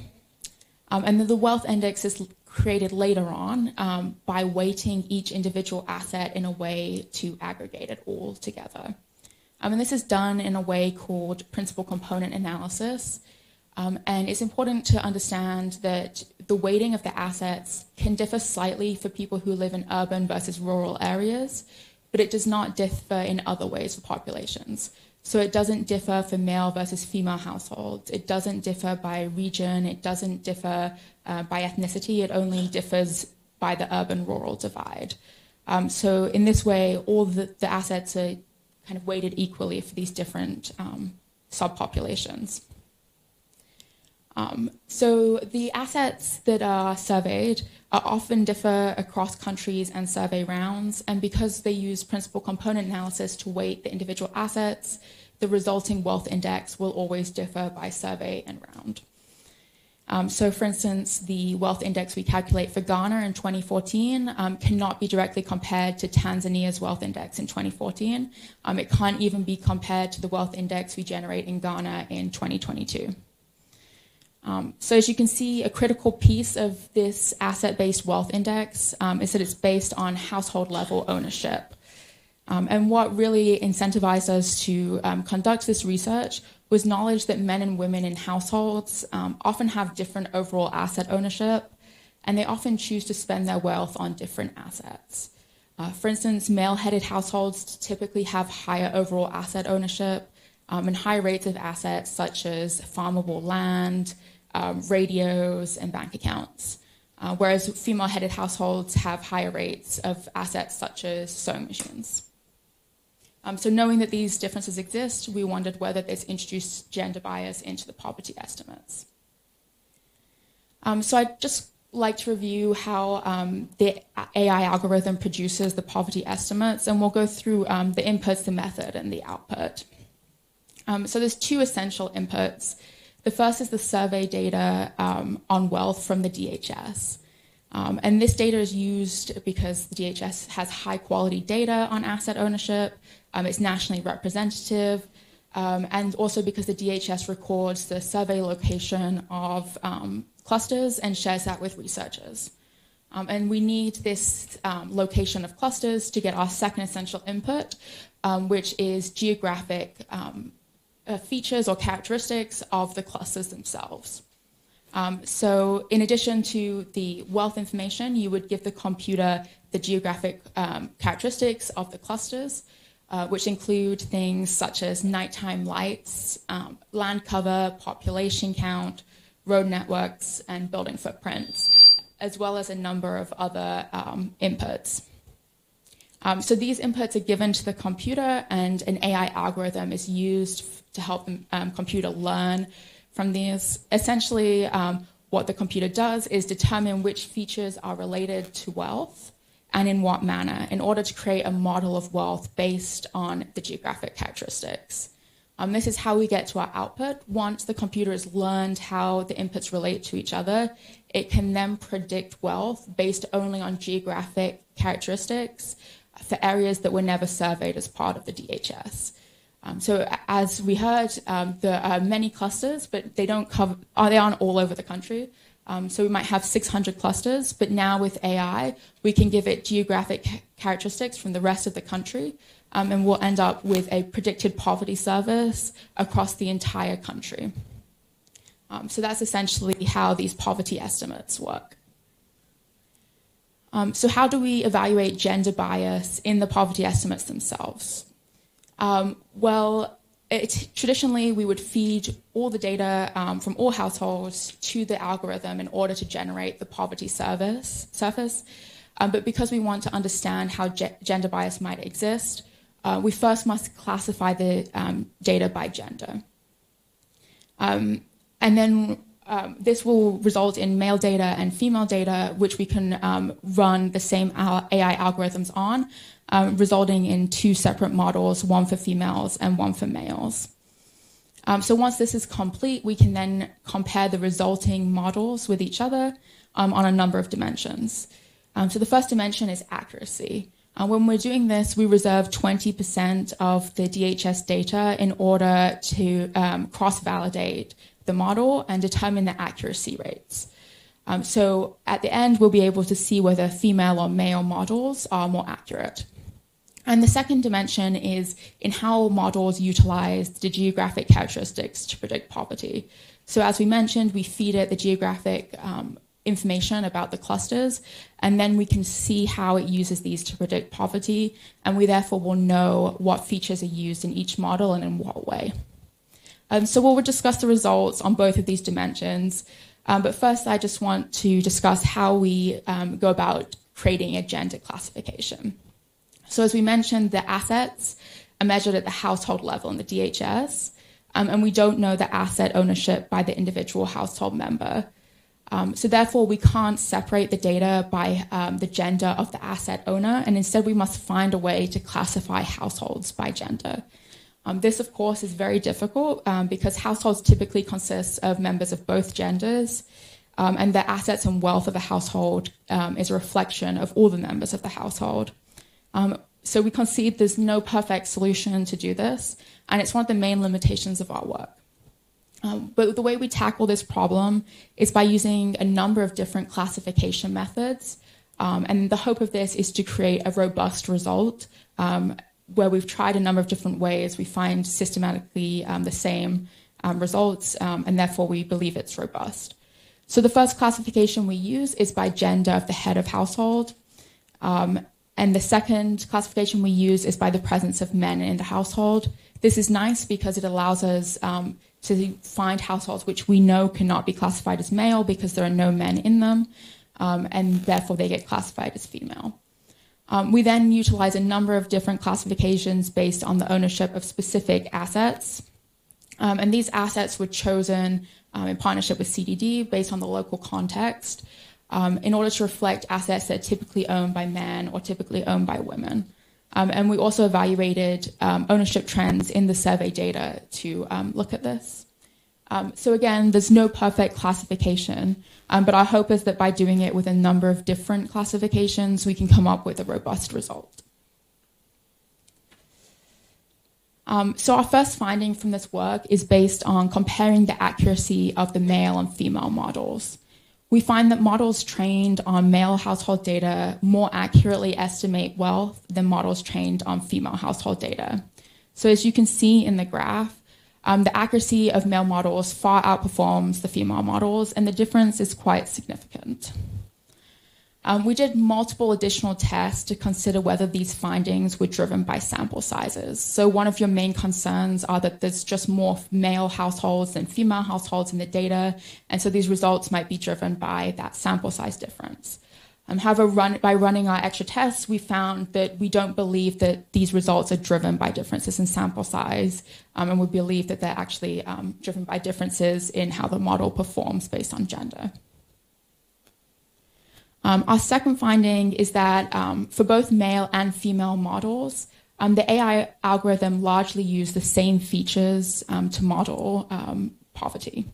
And then the wealth index is created later on by weighting each individual asset in a way to aggregate it all together. And this is done in a way called principal component analysis. And it's important to understand that the weighting of the assets can differ slightly for people who live in urban versus rural areas, but it does not differ in other ways for populations. So it doesn't differ for male versus female households. It doesn't differ by region. It doesn't differ by ethnicity. It only differs by the urban-rural divide. So in this way, all the assets are kind of weighted equally for these different subpopulations. So the assets that are surveyed often differ across countries and survey rounds, and because they use principal component analysis to weight the individual assets, the resulting wealth index will always differ by survey and round. So for instance, the wealth index we calculate for Ghana in 2014 cannot be directly compared to Tanzania's wealth index in 2014. It can't even be compared to the wealth index we generate in Ghana in 2022. So as you can see, a critical piece of this asset-based wealth index is that it's based on household level ownership. And what really incentivized us to conduct this research was knowledge that men and women in households often have different overall asset ownership, and they often choose to spend their wealth on different assets. For instance, male-headed households typically have higher overall asset ownership and high rates of assets such as farmable land, radios, and bank accounts, whereas female-headed households have higher rates of assets such as sewing machines. So knowing that these differences exist, we wondered whether this introduced gender bias into the poverty estimates. So I'd just like to review how the AI algorithm produces the poverty estimates, and we'll go through the inputs, the method, and the output. So there's two essential inputs. The first is the survey data on wealth from the DHS. And this data is used because the DHS has high quality data on asset ownership, it's nationally representative, and also because the DHS records the survey location of clusters and shares that with researchers. And we need this location of clusters to get our second essential input, which is geographic features or characteristics of the clusters themselves. So in addition to the wealth information, you would give the computer the geographic characteristics of the clusters, which include things such as nighttime lights, land cover, population count, road networks, and building footprints, as well as a number of other inputs. So these inputs are given to the computer, and an AI algorithm is used to help the computer learn from these. Essentially, what the computer does is determine which features are related to wealth and in what manner, in order to create a model of wealth based on the geographic characteristics. This is how we get to our output. Once the computer has learned how the inputs relate to each other, it can then predict wealth based only on geographic characteristics for areas that were never surveyed as part of the DHS. So as we heard, there are many clusters, but they aren't all over the country. So we might have 600 clusters, but now with AI, we can give it geographic characteristics from the rest of the country, and we'll end up with a predicted poverty service across the entire country. So that's essentially how these poverty estimates work. So how do we evaluate gender bias in the poverty estimates themselves? Traditionally, we would feed all the data from all households to the algorithm in order to generate the poverty surface. But because we want to understand how gender bias might exist, we first must classify the data by gender. And then this will result in male data and female data, which we can run the same AI algorithms on, resulting in two separate models, one for females and one for males. So once this is complete, we can then compare the resulting models with each other on a number of dimensions. So the first dimension is accuracy. When we're doing this, we reserve 20% of the DHS data in order to cross-validate the model and determine the accuracy rates. So at the end, we'll be able to see whether female or male models are more accurate. And the second dimension is in how models utilize the geographic characteristics to predict poverty. So as we mentioned, we feed it the geographic information about the clusters, and then we can see how it uses these to predict poverty, and we therefore will know what features are used in each model and in what way. So we'll discuss the results on both of these dimensions, but first I just want to discuss how we go about creating a gender classification. So as we mentioned, the assets are measured at the household level in the DHS, and we don't know the asset ownership by the individual household member. So therefore, we can't separate the data by the gender of the asset owner, and instead we must find a way to classify households by gender. This, of course, is very difficult because households typically consist of members of both genders, and the assets and wealth of a household is a reflection of all the members of the household. So we concede there's no perfect solution to do this, and it's one of the main limitations of our work. But the way we tackle this problem is by using a number of different classification methods, and the hope of this is to create a robust result where we've tried a number of different ways. We find systematically the same results, and therefore we believe it's robust. So the first classification we use is by gender of the head of household. And the second classification we use is by the presence of men in the household. This is nice because it allows us to find households which we know cannot be classified as male because there are no men in them, and therefore they get classified as female. We then utilize a number of different classifications based on the ownership of specific assets. And these assets were chosen in partnership with CDD based on the local context in order to reflect assets that are typically owned by men or typically owned by women. And we also evaluated ownership trends in the survey data to look at this. So again, there's no perfect classification, but our hope is that by doing it with a number of different classifications, we can come up with a robust result. So our first finding from this work is based on comparing the accuracy of the male and female models. We find that models trained on male household data more accurately estimate wealth than models trained on female household data. So as you can see in the graph, the accuracy of male models far outperforms the female models, and the difference is quite significant. We did multiple additional tests to consider whether these findings were driven by sample sizes. So one of your main concerns are that there's just more male households than female households in the data, and so these results might be driven by that sample size difference. However, by running our extra tests, we found that we don't believe that these results are driven by differences in sample size, and we believe that they're actually driven by differences in how the model performs based on gender. Our second finding is that for both male and female models, the AI algorithm largely used the same features to model poverty.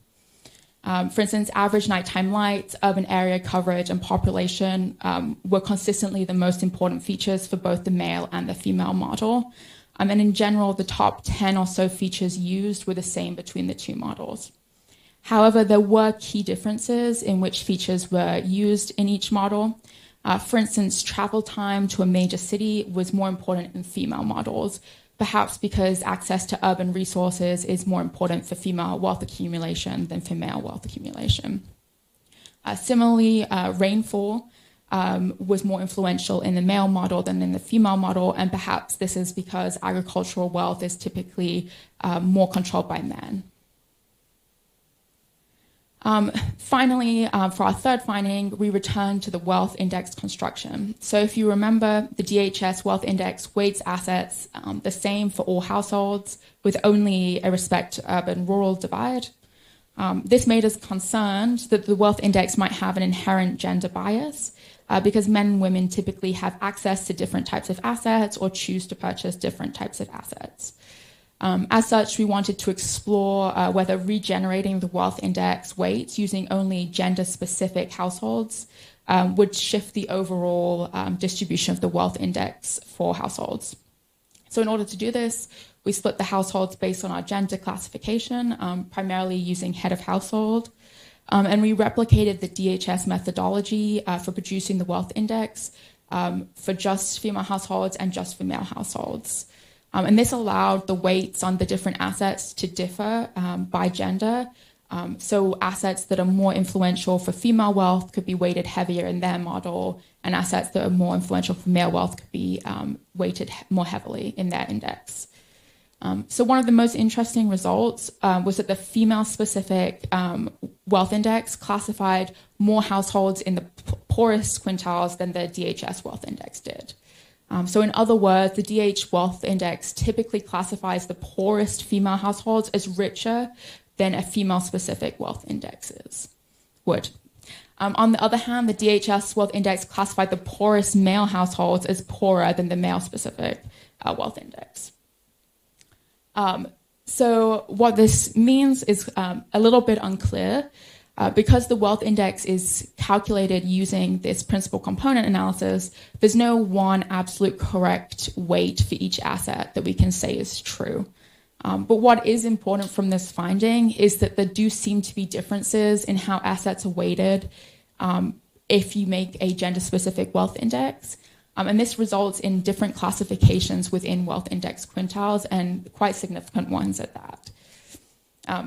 For instance, average nighttime light, urban area coverage, and population were consistently the most important features for both the male and the female model. And in general, the top 10 or so features used were the same between the two models. However, there were key differences in which features were used in each model. For instance, travel time to a major city was more important in female models, perhaps because access to urban resources is more important for female wealth accumulation than for male wealth accumulation. Similarly, rainfall was more influential in the male model than in the female model, and perhaps this is because agricultural wealth is typically more controlled by men. Finally, for our third finding, we return to the wealth index construction. So if you remember, the DHS wealth index weights assets the same for all households with only a respect to urban-rural divide. This made us concerned that the wealth index might have an inherent gender bias because men and women typically have access to different types of assets or choose to purchase different types of assets. As such, we wanted to explore whether regenerating the wealth index weights using only gender-specific households would shift the overall distribution of the wealth index for households. So in order to do this, we split the households based on our gender classification, primarily using head of household, and we replicated the DHS methodology for producing the wealth index for just female households and just for male households. And this allowed the weights on the different assets to differ by gender. So assets that are more influential for female wealth could be weighted heavier in their model, and assets that are more influential for male wealth could be weighted more heavily in their index. So one of the most interesting results was that the female-specific wealth index classified more households in the poorest quintiles than the DHS wealth index did. So in other words, the DH wealth index typically classifies the poorest female households as richer than a female-specific wealth index would. On the other hand, the DHS wealth index classified the poorest male households as poorer than the male-specific wealth index. So what this means is a little bit unclear. Because the wealth index is calculated using this principal component analysis, there's no one absolute correct weight for each asset that we can say is true. But what is important from this finding is that there do seem to be differences in how assets are weighted if you make a gender-specific wealth index. And this results in different classifications within wealth index quintiles, and quite significant ones at that.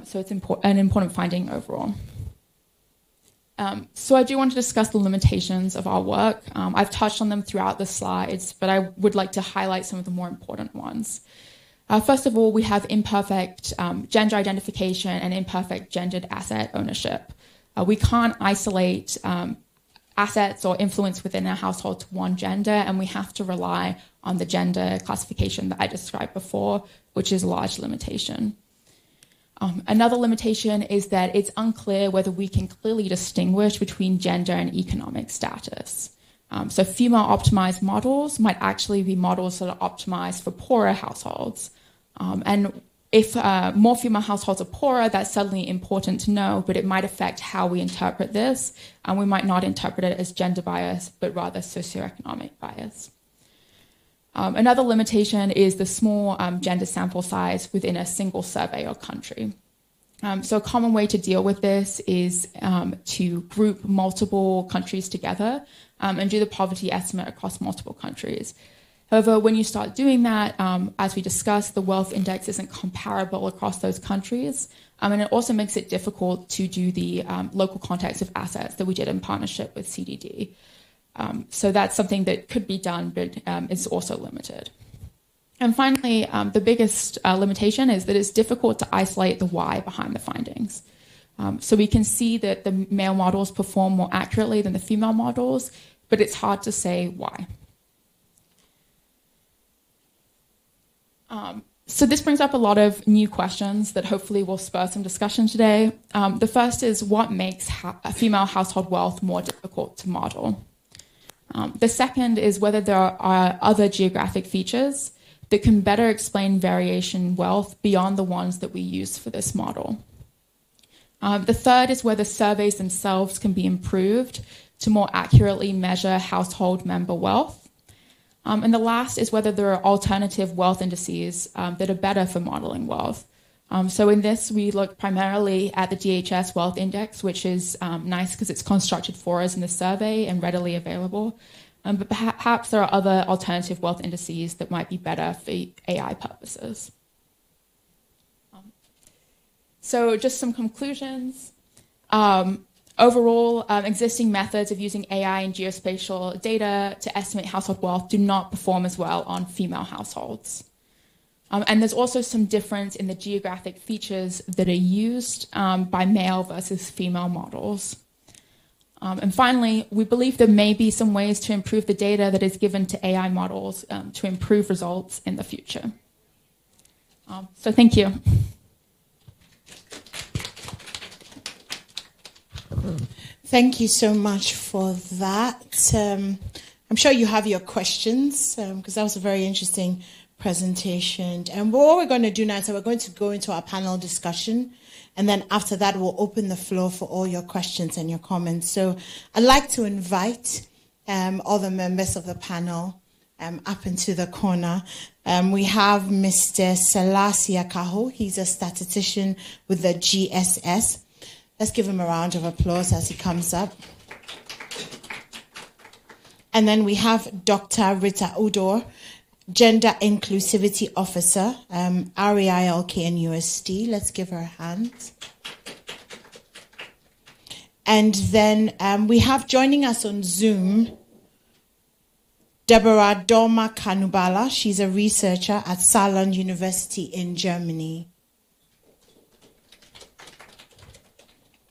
So it's an important finding overall. So I do want to discuss the limitations of our work. I've touched on them throughout the slides, but I would like to highlight some of the more important ones. First of all, we have imperfect gender identification and imperfect gendered asset ownership. We can't isolate assets or influence within a household to one gender, and we have to rely on the gender classification that I described before, which is a large limitation. Another limitation is that it's unclear whether we can clearly distinguish between gender and economic status. So female-optimized models might actually be models that are optimized for poorer households. And if more female households are poorer, that's suddenly important to know, but it might affect how we interpret this, and we might not interpret it as gender bias, but rather socioeconomic bias. Another limitation is the small gender sample size within a single survey or country. So a common way to deal with this is to group multiple countries together and do the poverty estimate across multiple countries. However, when you start doing that, as we discussed, the wealth index isn't comparable across those countries, and it also makes it difficult to do the local context of assets that we did in partnership with CDD. So that's something that could be done, but is also limited. And finally, the biggest limitation is that it's difficult to isolate the why behind the findings. So we can see that the male models perform more accurately than the female models, but it's hard to say why. So this brings up a lot of new questions that hopefully will spur some discussion today. The first is, what makes female household wealth more difficult to model? The second is whether there are other geographic features that can better explain variation in wealth beyond the ones that we use for this model. The third is whether surveys themselves can be improved to more accurately measure household member wealth. And the last is whether there are alternative wealth indices that are better for modeling wealth. So in this, we look primarily at the DHS Wealth Index, which is nice because it's constructed for us in the survey and readily available. But perhaps there are other alternative wealth indices that might be better for AI purposes. So just some conclusions. Overall, existing methods of using AI and geospatial data to estimate household wealth do not perform as well on female households. And there's also some difference in the geographic features that are used by male versus female models. And finally, we believe there may be some ways to improve the data that is given to AI models to improve results in the future. So thank you. Thank you so much for that. I'm sure you have your questions because that was a very interesting presentation. And what we're going to do now is we're going to go into our panel discussion. And then after that, we'll open the floor for all your questions and your comments. So I'd like to invite all the members of the panel up into the corner. We have Mr. Selassie Akaho. He's a statistician with the GSS. Let's give him a round of applause as he comes up. And then we have Dr. Rita Udor, Gender Inclusivity Officer, RAILK and USD. Let's give her a hand. And then we have joining us on Zoom, Deborah Dorma Kanubala. She's a researcher at Saarland University in Germany.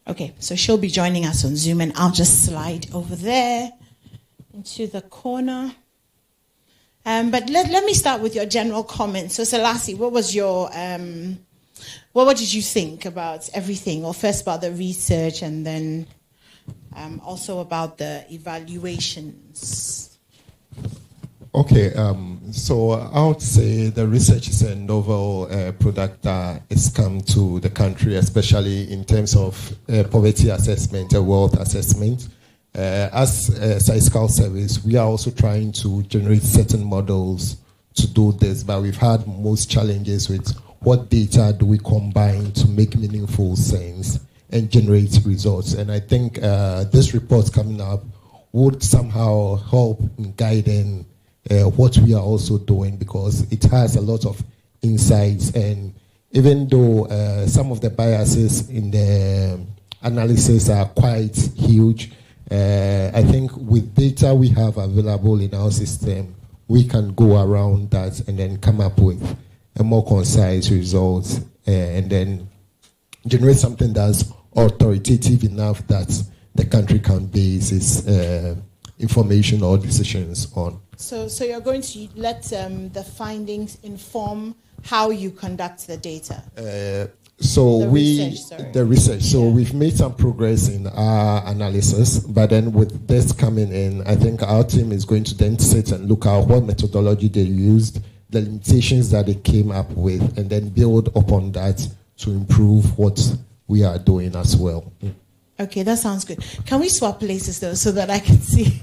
Okay, so she'll be joining us on Zoom, and I'll just slide over there into the corner. But let me start with your general comments. So, Selassie, what was your what did you think about everything? Or first about the research, and then also about the evaluations. Okay. Okay, so I would say the research is a novel product that has come to the country, especially in terms of poverty assessment and wealth assessment. As a statistical service, we are also trying to generate certain models to do this, but we've had most challenges with what data do we combine to make meaningful sense and generate results. And I think this report coming up would somehow help in guiding what we are also doing, because it has a lot of insights. And even though some of the biases in the analysis are quite huge, I think with data we have available in our system, we can go around that and then come up with a more concise result, and then generate something that's authoritative enough that the country can base its information or decisions on. So you're going to let the findings inform how you conduct the data? The research. So we've made some progress in our analysis, but then with this coming in, I think our team is going to then sit and look at what methodology they used, the limitations that they came up with, and then build upon that to improve what we are doing as well. Okay, that sounds good. Can we swap places though, so that I can see?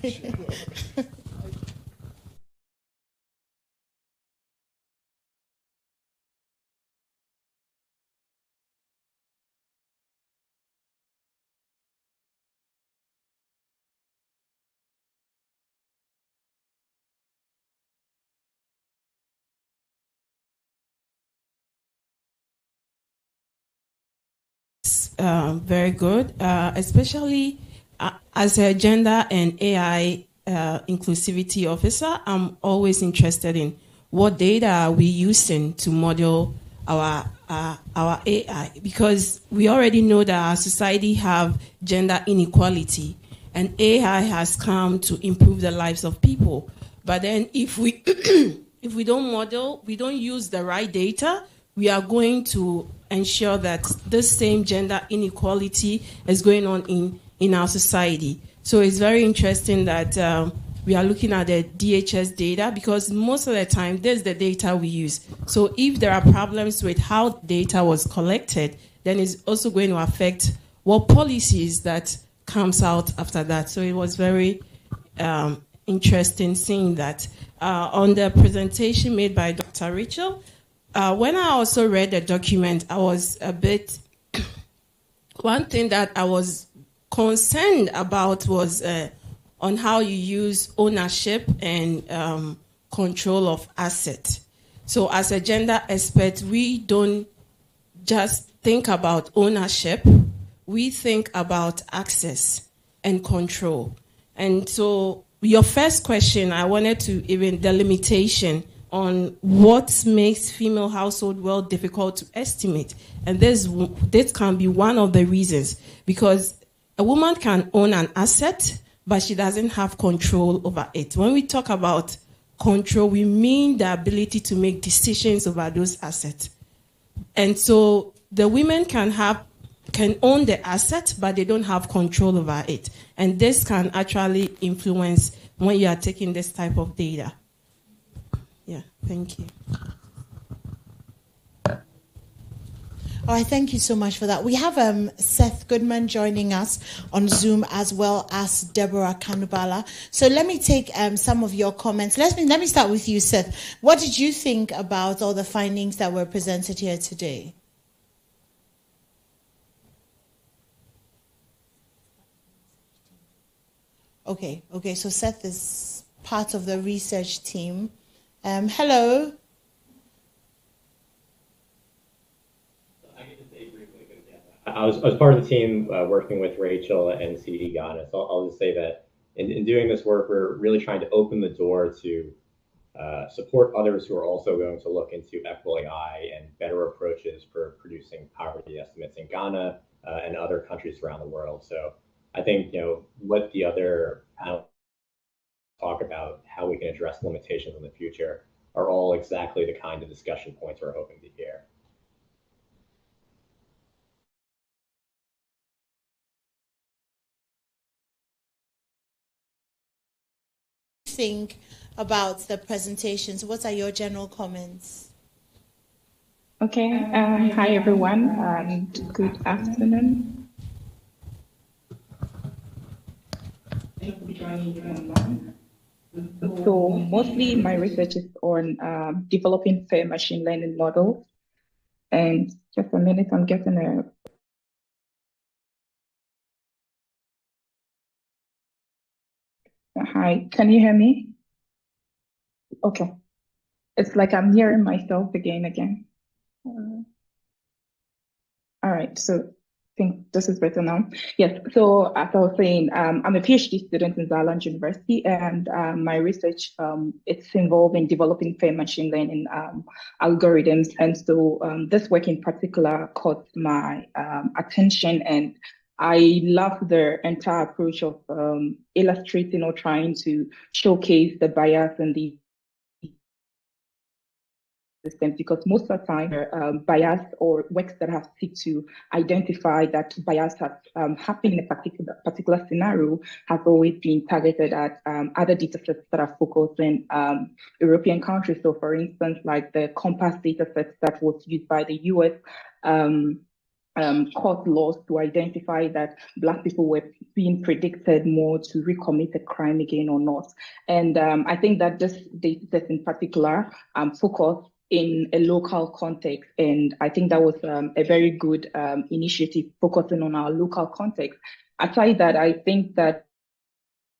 Very good, especially as a gender and AI inclusivity officer. I'm always interested in what data are we using to model our AI, because we already know that our society have gender inequality, and AI has come to improve the lives of people. But then if we if we don't model, we don't use the right data, we are going to ensure that this same gender inequality is going on in our society. So it's very interesting that we are looking at the DHS data, because most of the time, there's the data we use. So if there are problems with how data was collected, then it's also going to affect what policies that comes out after that. So it was very interesting seeing that. On the presentation made by Dr. Rachel, when I also read the document, I was a bit, one thing that I was concerned about was on how you use ownership and control of assets. So as a gender expert, we don't just think about ownership, we think about access and control. And so your first question, I wanted to even the limitation on what makes female household wealth difficult to estimate. And this can be one of the reasons, because a woman can own an asset, but she doesn't have control over it. When we talk about control, we mean the ability to make decisions over those assets. And so the women can own the asset, but they don't have control over it. And this can actually influence when you are taking this type of data. Yeah, thank you. All right, thank you so much for that. We have Seth Goodman joining us on Zoom, as well as Deborah Kanubala. So let me take some of your comments. Let me start with you, Seth. What did you think about all the findings that were presented here today? Okay, so Seth is part of the research team. Hello. I was part of the team working with Rachel and CDD-Ghana. So I'll just say that in doing this work, we're really trying to open the door to support others who are also going to look into ethical AI and better approaches for producing poverty estimates in Ghana and other countries around the world. So I think, what the other panelists talk about, how we can address limitations in the future, are all exactly the kind of discussion points we're hoping to hear. think about the presentations? What are your general comments? Okay. Hi, everyone, and good afternoon. Thank you for joining me online. So mostly my research is on developing fair machine learning models. And just a minute, I'm getting a... Hi, can you hear me? Okay. It's like I'm hearing myself again. All right, so I think this is better now. Yes, so as I was saying, I'm a PhD student in Zaland University, and my research it's involving developing fair machine learning algorithms. And so this work in particular caught my attention, and I love the entire approach of illustrating or trying to showcase the bias and the systems, because most of the time bias or works that have seek to identify that bias has happened in a particular scenario has always been targeted at other data sets that are focused in European countries. So for instance, like the Compass data set that was used by the US court laws to identify that Black people were being predicted more to recommit a crime again or not. And I think that this data set in particular focused in a local context. And I think that was a very good initiative focusing on our local context. Aside that, I think that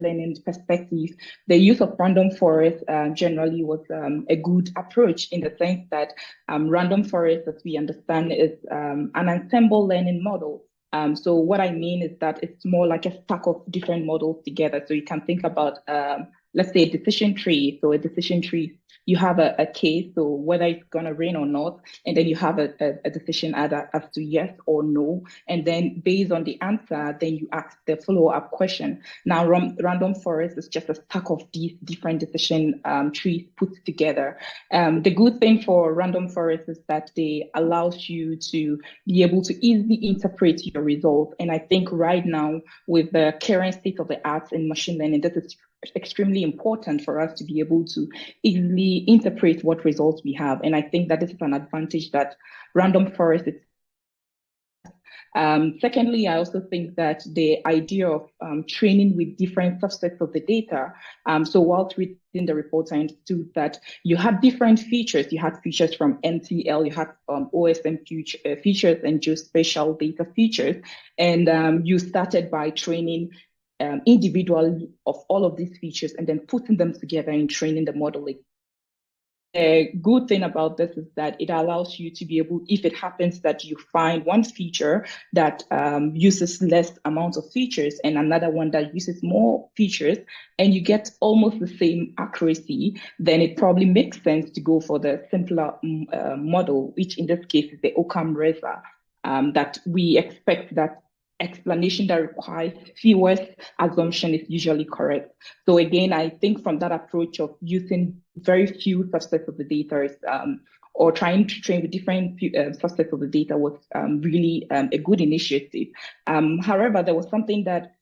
learning perspective, the use of random forest generally was a good approach in the sense that random forest, as we understand, is an ensemble learning model. So what I mean is that it's more like a stack of different models together. So you can think about, let's say, a decision tree. So a decision tree, you have a case, so whether it's going to rain or not, and then you have a decision either as to yes or no. And then based on the answer, then you ask the follow-up question. Now, random forest is just a stack of these different decision trees put together. The good thing for random forest is that they allows you to be able to easily interpret your results. And I think right now, with the current state of the art in machine learning, this is extremely important for us to be able to easily interpret what results we have. And I think that this is an advantage that random forest is. Secondly, I also think that the idea of training with different subsets of the data. So whilst reading the report, I understood that you had different features. You had features from MTL, you had OSM features and geospatial data features. And you started by training individually of all of these features and then putting them together in training the modeling. The good thing about this is that it allows you to be able, if it happens that you find one feature that uses less amount of features and another one that uses more features, and you get almost the same accuracy, then it probably makes sense to go for the simpler model, which in this case is the Occam-Reza, that we expect that explanation that requires fewest assumption is usually correct. So again, I think from that approach of using very few subsets of the data is, or trying to train with different subsets of the data was really a good initiative. However, there was something that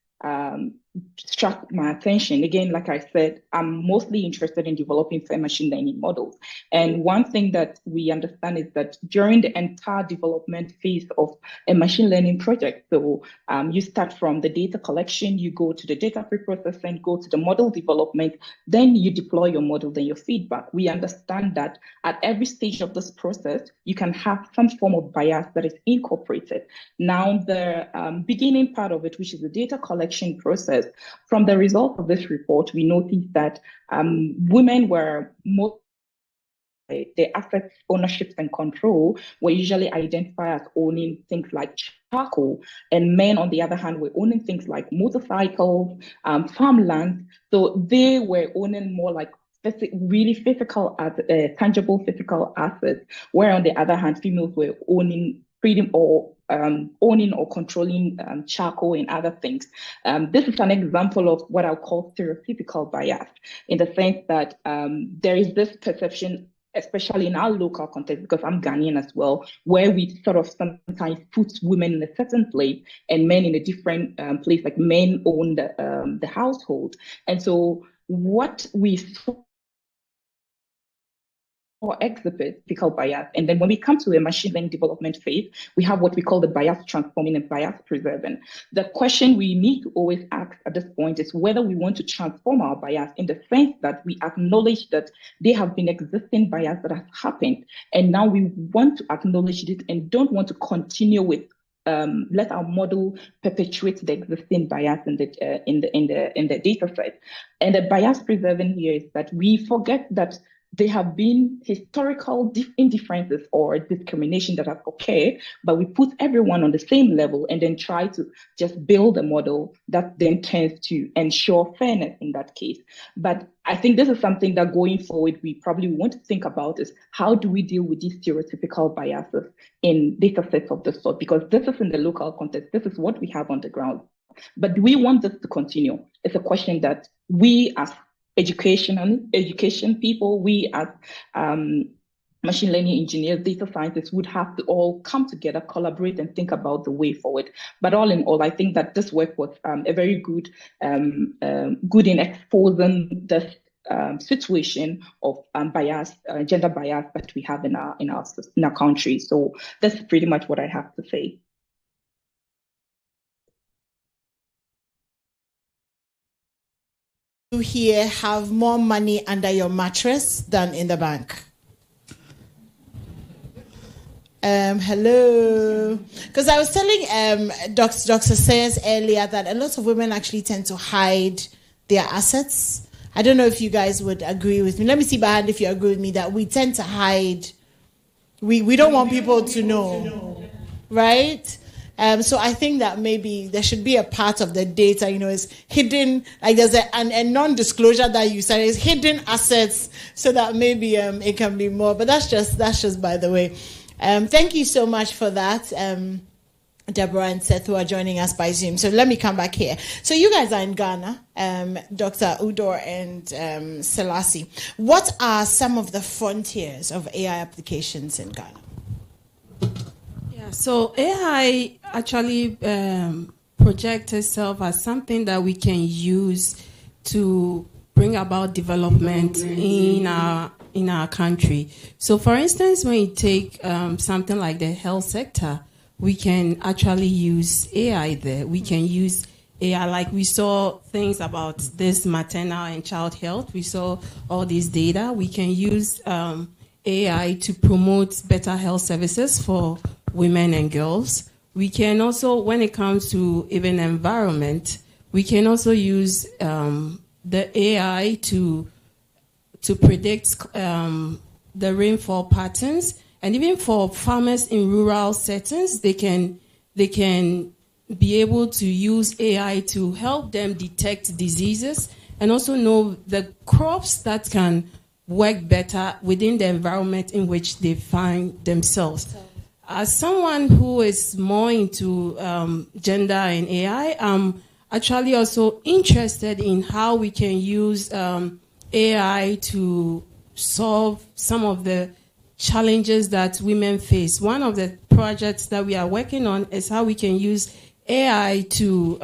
struck my attention. Again, like I said, I'm mostly interested in developing fair machine learning models. And one thing that we understand is that during the entire development phase of a machine learning project, so you start from the data collection, you go to the data preprocessing, go to the model development, then you deploy your model, then your feedback. We understand that at every stage of this process, you can have some form of bias that is incorporated. Now, the beginning part of it, which is the data collection process, from the results of this report, we noticed that women were more, the assets, ownership, and control were usually identified as owning things like charcoal, and men, on the other hand, were owning things like motorcycles, farmland. So they were owning more like really physical, tangible physical assets, where on the other hand, females were owning freedom or owning or controlling charcoal and other things. This is an example of what I'll call stereotypical bias, in the sense that there is this perception, especially in our local context, because I'm Ghanaian as well, where we sort of sometimes put women in a certain place and men in a different place, like men own the household. And so what we saw or exhibit typical bias. And then when we come to a machine learning development phase, we have what we call the bias transforming and bias preserving. The question we need to always ask at this point is whether we want to transform our bias in the sense that we acknowledge that there have been existing bias that have happened. And now we want to acknowledge it and don't want to continue with let our model perpetuate the existing bias in the data set. And the bias preserving here is that we forget that there have been historical indifferences or discrimination that have occurred, but we put everyone on the same level and then try to just build a model that then tends to ensure fairness in that case. But I think this is something that going forward, we probably want to think about is how do we deal with these stereotypical biases in data sets of this sort? Because this is in the local context, this is what we have on the ground. But do we want this to continue? It's a question that we as education people, we as machine learning engineers, data scientists would have to all come together, collaborate, and think about the way forward. But all in all, I think that this work was a very good in exposing this situation of bias, gender bias that we have in our country. So that's pretty much what I have to say. You here have more money under your mattress than in the bank? Hello. Because I was telling Dr. Sayers earlier that a lot of women actually tend to hide their assets. I don't know if you guys would agree with me. Let me see by hand if you agree with me that we tend to hide. We don't want people to know, right? So I think that maybe there should be a part of the data, is hidden, like there's a non-disclosure that you said is hidden assets, so that maybe it can be more. But that's just by the way. Thank you so much for that, Deborah and Seth, who are joining us by Zoom. So let me come back here. So you guys are in Ghana, Dr. Udor and Selassie. What are some of the frontiers of AI applications in Ghana? So AI actually projects itself as something that we can use to bring about development in our country. So for instance, when you take something like the health sector, we can actually use AI there. We can use AI, like we saw things about this maternal and child health. We saw all this data. We can use AI to promote better health services for women and girls. We can also, when it comes to even environment, we can also use the AI to predict the rainfall patterns. And even for farmers in rural settings, they can be able to use AI to help them detect diseases and also know the crops that can work better within the environment in which they find themselves. As someone who is more into gender and AI, I'm actually also interested in how we can use AI to solve some of the challenges that women face. One of the projects that we are working on is how we can use AI to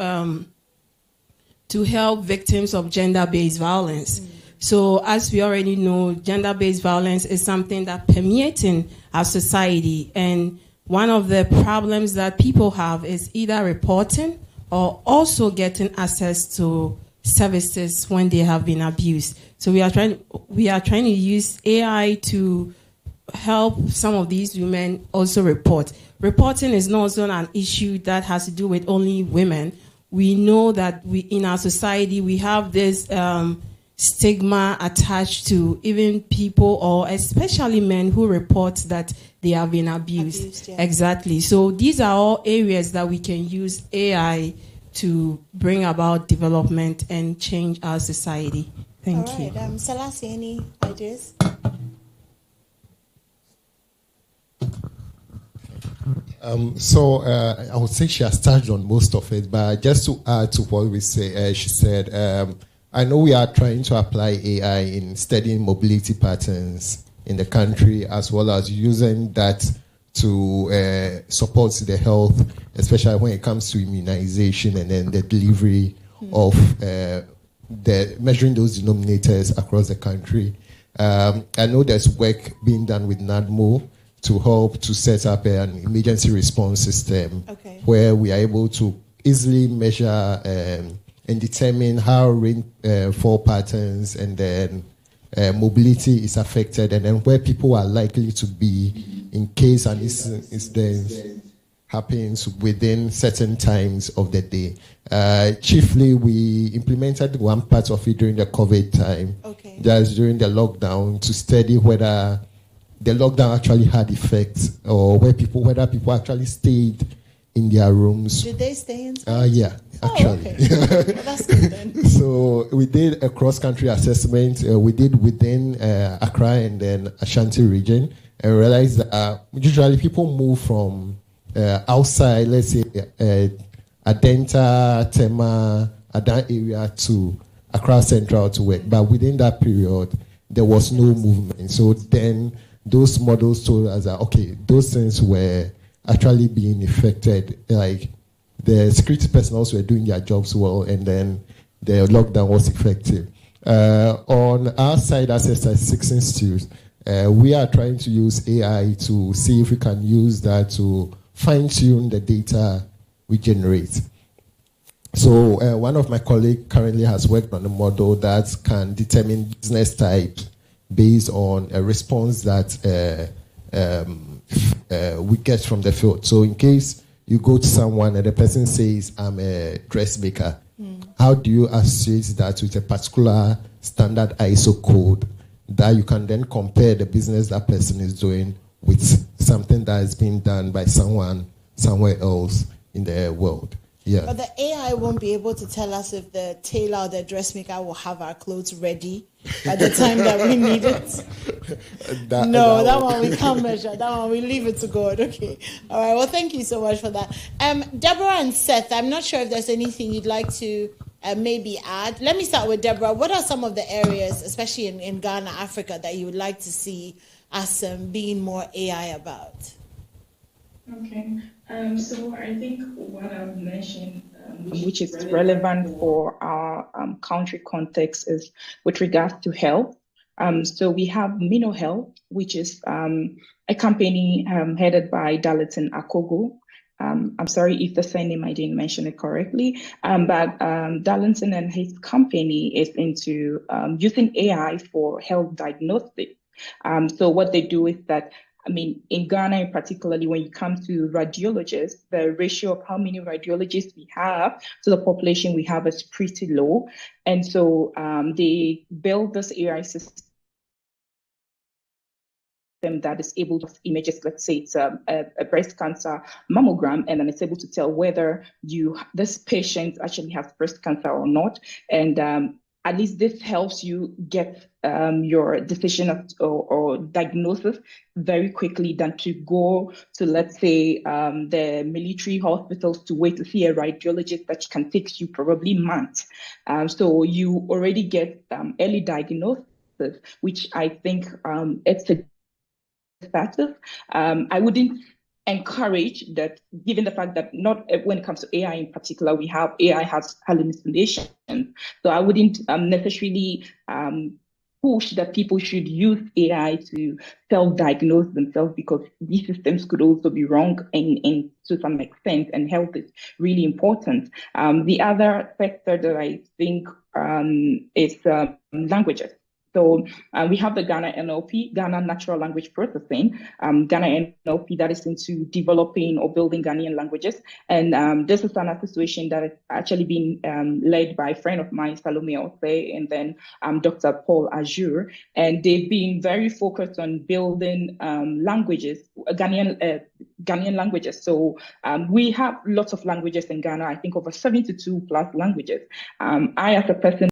help victims of gender-based violence. So as we already know, gender-based violence is something that permeates in our society. And one of the problems that people have is either reporting or also getting access to services when they have been abused. So we are trying to use AI to help some of these women also report. Reporting is not also an issue that has to do with only women. We know that in our society, we have this stigma attached to even people, or especially men, who report that they have been abused. Yeah. Exactly. So these are all areas that we can use AI to bring about development and change our society. Thank you. Selassie, any ideas? I would say she has touched on most of it, but just to add to what we say, she said, I know we are trying to apply AI in studying mobility patterns in the country, as well as using that to support the health, especially when it comes to immunization and then the delivery of measuring those denominators across the country. I know there's work being done with NADMO to help to set up an emergency response system where we are able to easily measure and determine how rainfall patterns and then mobility is affected, and then where people are likely to be in case an incident happens within certain times of the day. Chiefly, we implemented one part of it during the COVID time, just during the lockdown, to study whether the lockdown actually had effects or whether people actually stayed in their rooms. Did they stay inside? Yeah, actually. Well, that's good then. So we did a cross-country assessment. We did within Accra and then Ashanti region, and realized that usually people move from outside, let's say Adenta, Tema, Adan area to Accra Central to work. But within that period, there was no movement. So then those models told us that, okay, those things were actually being affected. Like the security personnel were doing their jobs well, and then the lockdown was effective. On our side, as Statistics Institute, we are trying to use AI to see if we can use that to fine-tune the data we generate. So one of my colleagues currently has worked on a model that can determine business types based on a response that we get from the field. So in case you go to someone and the person says, I'm a dressmaker, how do you associate that with a particular standard ISO code that you can then compare the business that person is doing with something that is being done by someone somewhere else in the world? Yeah. But the AI won't be able to tell us if the tailor or the dressmaker will have our clothes ready at the time that we need it. That one we can't measure. That one we leave it to God. Okay. All right. Well, thank you so much for that. Deborah and Seth, I'm not sure if there's anything you'd like to maybe add. Let me start with Deborah. What are some of the areas, especially in Ghana, Africa, that you would like to see us being more AI about? Okay. So I think what I've mentioned, which is relevant for our country context, is with regards to health. So we have Mino Health, which is a company headed by Darlington Akogo. I'm sorry if the surname I didn't mention it correctly, but Darlington and his company is into using AI for health diagnostics. So what they do is that, I mean, in Ghana, particularly when you come to radiologists, the ratio of how many radiologists we have to the population we have is pretty low. And so they build this AI system that is able to images, let's say it's a breast cancer mammogram, and then it's able to tell whether this patient actually has breast cancer or not. And at least this helps you get your decision or diagnosis very quickly than to go to, let's say, the military hospitals to wait to see a radiologist that can take you probably months. So you already get early diagnosis, which I think it's a status. I wouldn't encourage that, given the fact that not when it comes to AI in particular, AI has hallucinations. So I wouldn't necessarily push that people should use AI to self-diagnose themselves, because these systems could also be wrong in to some extent, and health is really important. The other sector that I think is languages. So we have the Ghana NLP, Ghana Natural Language Processing, Ghana NLP that is into developing or building Ghanaian languages. And this is an association that is actually being led by a friend of mine, Salome Osei, and then Dr. Paul Azure. And they've been very focused on building languages, Ghanaian languages. So we have lots of languages in Ghana, I think over 72 plus languages. I, as a person,